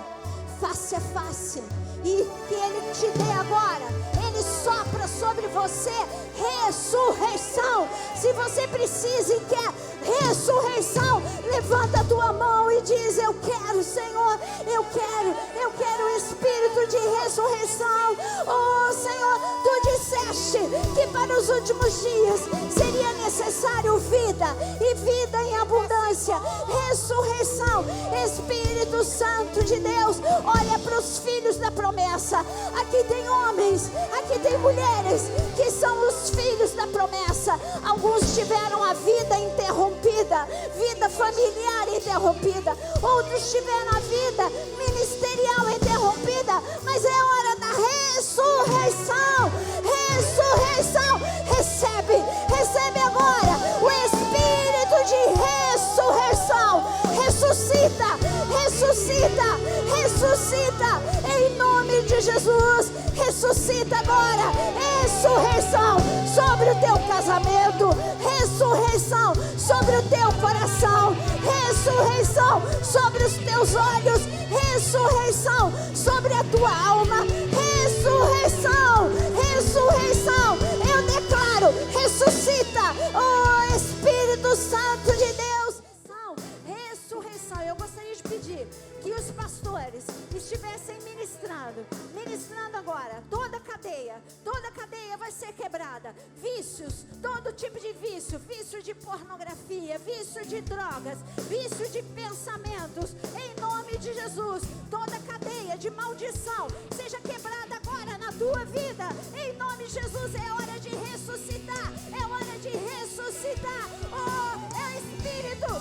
face a face, e que Ele te dê agora, Ele sopra sobre você ressurreição. Se você precisa e quer ressurreição, levanta a tua mão e diz: eu quero, Senhor, eu quero o Espírito de ressurreição. Oh, Senhor, Tu disseste que para os últimos dias seria necessário vida, e vida em abundância, ressurreição. Espírito Santo de Deus, olha para os filhos da promessa. Aqui tem homens, aqui tem mulheres que são os filhos da promessa. Alguns tiveram a vida interrompida, vida familiar interrompida, outros tiveram a vida ministerial interrompida, mas é hora da ressurreição. Ressurreição, recebe agora o Espírito de ressurreição. Ressuscita, em nome de Jesus. Ressuscita agora, ressurreição sobre o teu casamento, ressurreição sobre o teu coração. ressurreição sobre os teus olhos, ressurreição sobre a tua alma, ressurreição, ressurreição. Eu declaro, ressuscita, oh Espírito Santo de Deus. Ressurreição. Eu gostaria de pedir que os pastores estivessem ministrando agora. Toda cadeia vai ser quebrada. Vícios, todo tipo de vício, vício de pornografia, vício de drogas, vício de pensamentos, em nome de Jesus. Toda cadeia de maldição seja quebrada agora na tua vida, em nome de Jesus. É hora de ressuscitar, é hora de ressuscitar. Oh, é Espírito,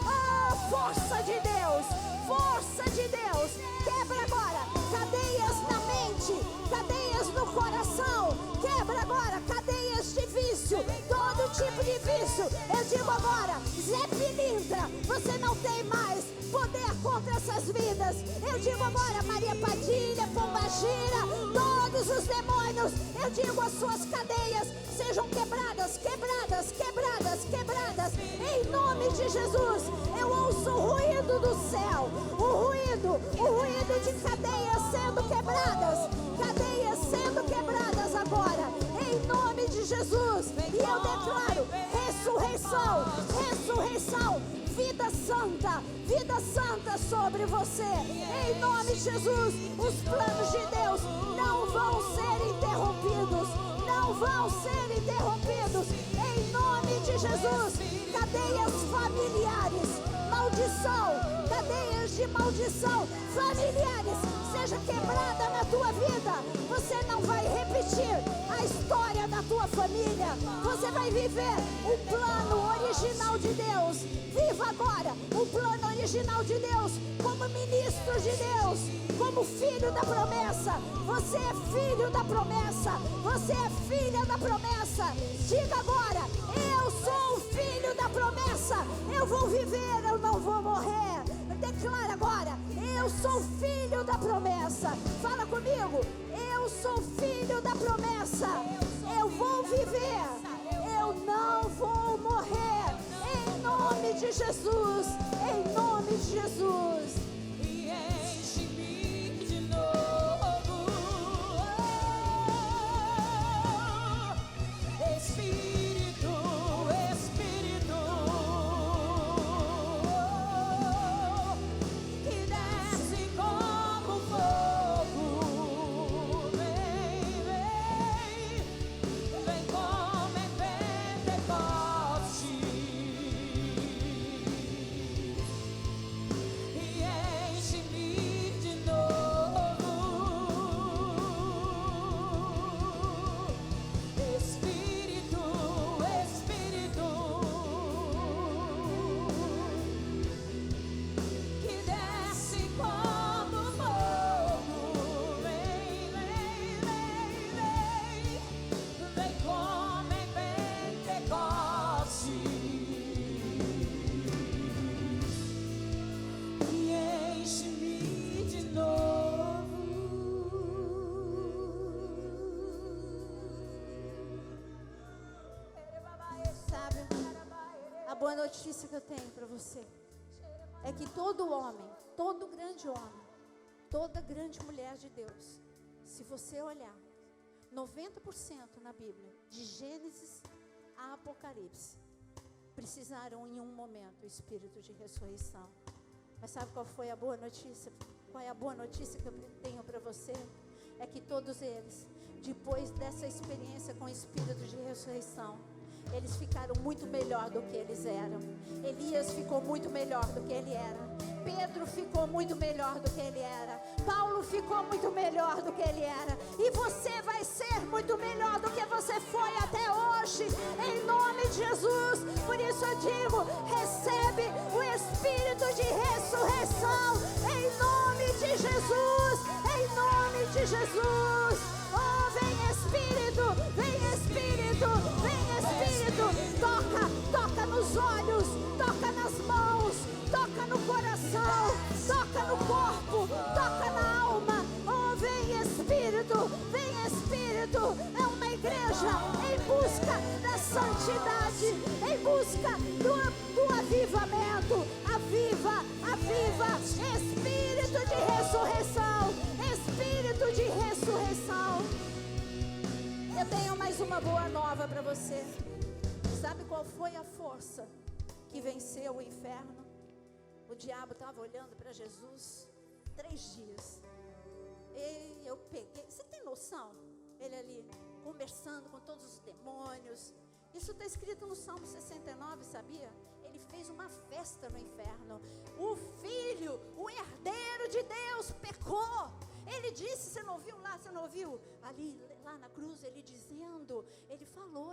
oh, força de Deus, força de Deus. Quebra agora cadeias na mente, cadeias no coração. Quebra agora cadeias de vício, todo tipo de vício. Eu digo agora, Zé Pilintra, você não tem mais poder contra essas vidas. Eu digo agora, Maria Padilha, Pombagira, todos os demônios, eu digo, as suas cadeias sejam quebradas, quebradas, quebradas, quebradas, em nome de Jesus. Eu ouço o ruído do céu, o ruído de cadeias sendo quebradas agora, em nome de Jesus. E eu declaro ressurreição, ressurreição, vida santa sobre você, em nome de Jesus. Os planos de Deus não vão ser interrompidos, não vão ser interrompidos, em nome de Jesus. Cadeias familiares, maldição, cadeias de maldição familiares, seja quebrada na tua vida. Você não vai repetir a história da tua família, você vai viver o plano original de Deus. Viva agora o plano original de Deus, como ministro de Deus, como filho da promessa. Você é filho da promessa, você é filha da promessa. Diga agora, eu sou o filho da promessa, eu vou viver, eu não vou morrer. Declara agora, eu sou filho da promessa. Fala comigo, eu sou filho da promessa, eu vou viver, eu não vou morrer, em nome de Jesus, em nome de Jesus. E enche-me de novo, Espírito, Espírito, que desce como fogo. Vem, vem, vem como em Pentecoste. E enche-me de novo, Espírito, Espírito, que desce como fogo. Vem, vem, vem, vem, vem como em Pentecoste. E enche-me de novo. Sabe, a boa notícia que eu tenho para você é que todo homem, todo grande homem, toda grande mulher de Deus, se você olhar 90% na Bíblia, de Gênesis a Apocalipse, precisaram em um momento o espírito de ressurreição. Mas sabe qual foi a boa notícia? Qual é a boa notícia que eu tenho para você? É que todos eles, depois dessa experiência com o espírito de ressurreição, eles ficaram muito melhor do que eles eram. Elias ficou muito melhor do que ele era. Pedro ficou muito melhor do que ele era. Paulo ficou muito melhor do que ele era. E você vai ser muito melhor do que você foi até hoje, em nome de Jesus. Por isso eu digo, recebe o espírito de ressurreição, em nome de Jesus, em nome de Jesus. Oh, vem Espírito, vem Espírito, vem Espírito. Toca nos olhos, toca nas mãos, toca no coração, toca no corpo, toca na alma. Oh, vem Espírito, vem Espírito. É uma igreja em busca da santidade, em busca do avivamento. Aviva, aviva, espírito de ressurreição, espírito de ressurreição. Eu tenho mais uma boa nova para você. Sabe qual foi a força que venceu o inferno? O diabo estava olhando para Jesus 3 dias. E eu peguei, você tem noção? Ele ali conversando com todos os demônios. Isso está escrito no Salmo 69, sabia? Ele fez uma festa no inferno. O filho, o herdeiro de Deus, pecou. Ele disse, você não ouviu lá, você não ouviu? Ali, lá na cruz, ele dizendo, ele falou,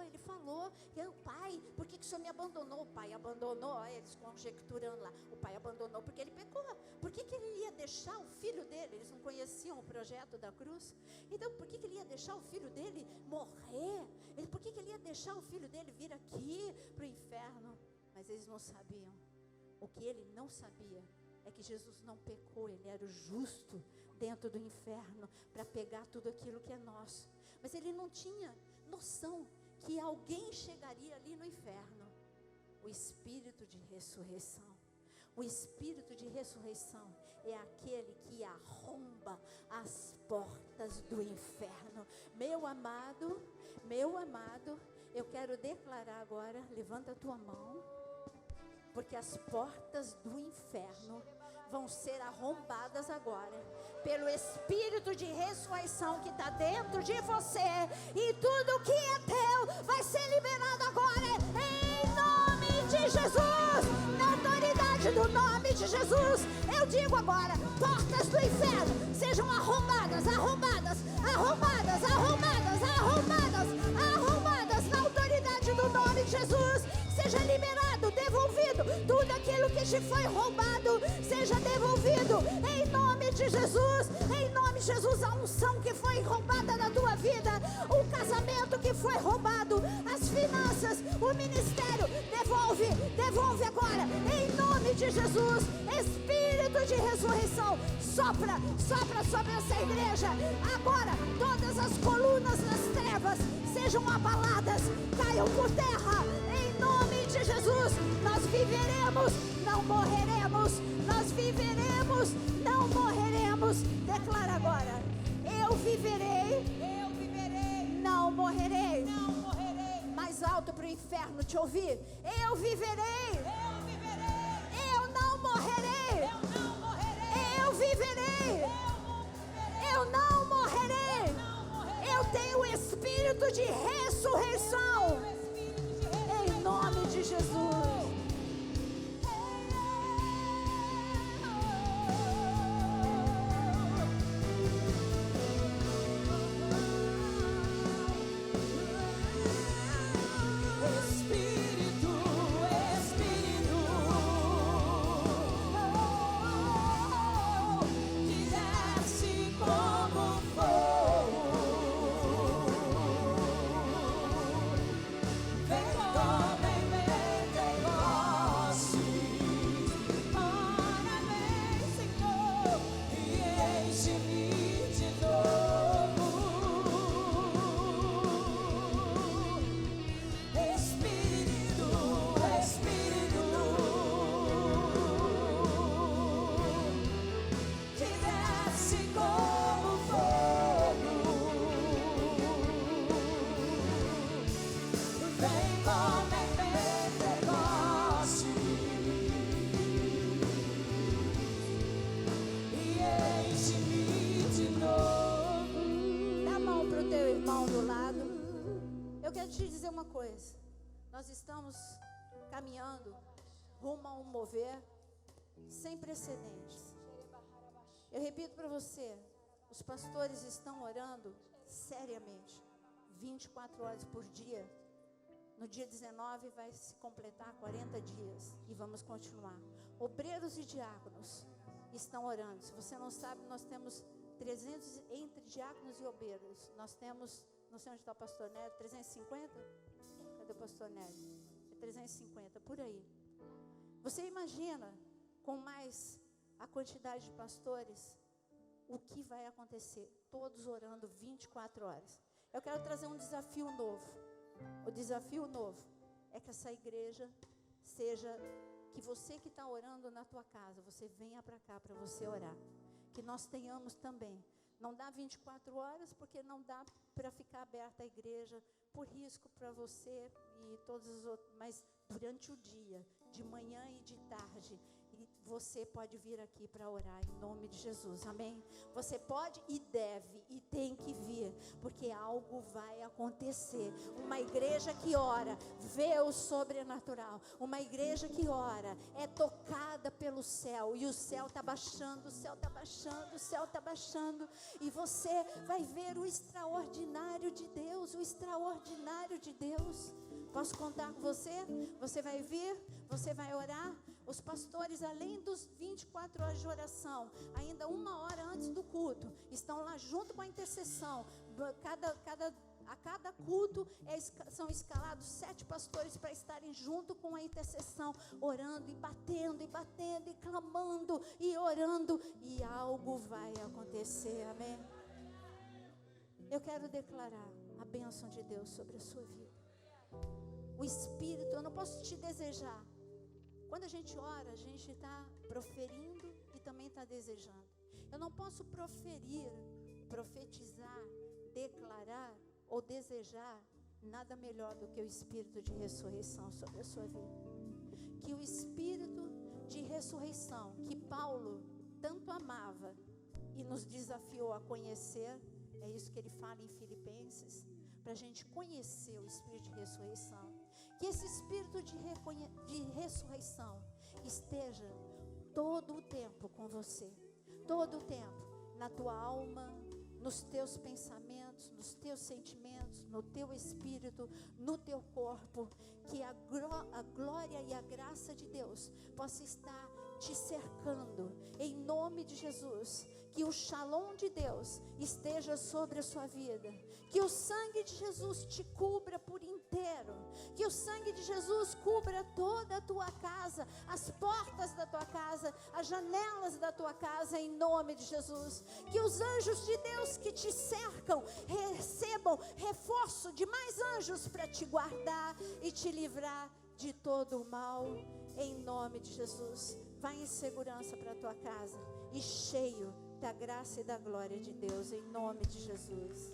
eu, pai, por que o senhor me abandonou? O pai abandonou, eles conjecturando lá, o pai abandonou porque ele pecou. Por que ele ia deixar o filho dele? Eles não conheciam o projeto da cruz. Então, por que ele ia deixar o filho dele morrer? Por que ele ia deixar o filho dele vir aqui para o inferno? Mas eles não sabiam. O que ele não sabia é que Jesus não pecou, ele era o justo dentro do inferno para pegar tudo aquilo que é nosso. Mas ele não tinha noção que alguém chegaria ali no inferno. O espírito de ressurreição. O espírito de ressurreição é aquele que arromba as portas do inferno. Meu amado, eu quero declarar agora, levanta a tua mão, porque as portas do inferno vão ser arrombadas agora, pelo espírito de ressurreição que está dentro de você, e tudo que é teu vai ser liberado agora, em nome de Jesus, na autoridade do nome de Jesus. Eu digo agora, portas do inferno sejam arrombadas, arrombadas, arrombadas, arrombadas, arrombadas, arrombadas, na autoridade do nome de Jesus. Seja liberado, devolvido, tudo aquilo que te foi roubado, seja devolvido, em nome de Jesus. Em nome de Jesus, a unção que foi roubada da tua vida, o casamento que foi roubado, as finanças, o ministério, devolve agora, em nome de Jesus. Espírito de ressurreição, sopra sobre essa igreja, agora todas as colunas nas trevas sejam abaladas, caiam por terra, em nome de Jesus. Nós viveremos, não morreremos, nós viveremos, não morreremos. Declara agora, eu viverei, não morrerei. Mais alto para o inferno te ouvir, eu viverei, eu não morrerei, eu viverei, eu não morrerei. Eu tenho o espírito de ressurreição, em nome de Jesus. Nós estamos caminhando rumo a um mover sem precedentes. Eu repito para você, os pastores estão orando seriamente, 24 horas por dia. No dia 19 vai se completar 40 dias e vamos continuar. Obreiros e diáconos estão orando. Se você não sabe, nós temos 300 entre diáconos e obreiros. Nós temos, não sei onde está o pastor Nélio, 350? Cadê o pastor Nélio? É 350, por aí. Você imagina, com mais a quantidade de pastores, o que vai acontecer? Todos orando 24 horas. Eu quero trazer um desafio novo. O desafio novo é que essa igreja seja, que você que está orando na tua casa, você venha para cá para você orar. Que nós tenhamos também, não dá 24 horas, porque não dá para ficar aberta a igreja, por risco para você e todos os outros, mas durante o dia, de manhã e de tarde, e você pode vir aqui para orar em nome de Jesus, amém? Você pode e deve e tem que vir, porque algo vai acontecer. Uma igreja que ora, vê o sobrenatural. Uma igreja que ora, é tocada pelo céu, e o céu está baixando, o céu está baixando, o céu está baixando, e você vai ver o extraordinário de Deus, o extraordinário de Deus. Posso contar com você? Você vai vir, você vai orar. Os pastores, além dos 24 horas de oração, ainda 1 hora antes do culto, estão lá junto com a intercessão. A cada culto são escalados 7 pastores para estarem junto com a intercessão, orando e batendo, e clamando, e orando, e algo vai acontecer, amém? Eu quero declarar a bênção de Deus sobre a sua vida. O Espírito, eu não posso te desejar. Quando a gente ora, a gente está proferindo e também está desejando. Eu não posso proferir, profetizar, declarar ou desejar nada melhor do que o Espírito de ressurreição sobre a sua vida. Que o Espírito de ressurreição, que Paulo tanto amava e nos desafiou a conhecer, é isso que ele fala em Filipenses, para a gente conhecer o Espírito de ressurreição. Que esse Espírito de ressurreição esteja todo o tempo com você, todo o tempo, na tua alma, nos teus pensamentos, nos teus sentimentos, no teu espírito, no teu corpo. Que a glória e a graça de Deus possa estar te cercando, em nome de Jesus. Que o shalom de Deus esteja sobre a sua vida. Que o sangue de Jesus te cubra por inteiro. Que o sangue de Jesus cubra toda a tua casa, as portas da tua casa, as janelas da tua casa, em nome de Jesus. Que os anjos de Deus que te cercam recebam reforço de mais anjos para te guardar e te livrar de todo o mal, em nome de Jesus. Vai em segurança para a tua casa e cheio da graça e da glória de Deus, em nome de Jesus.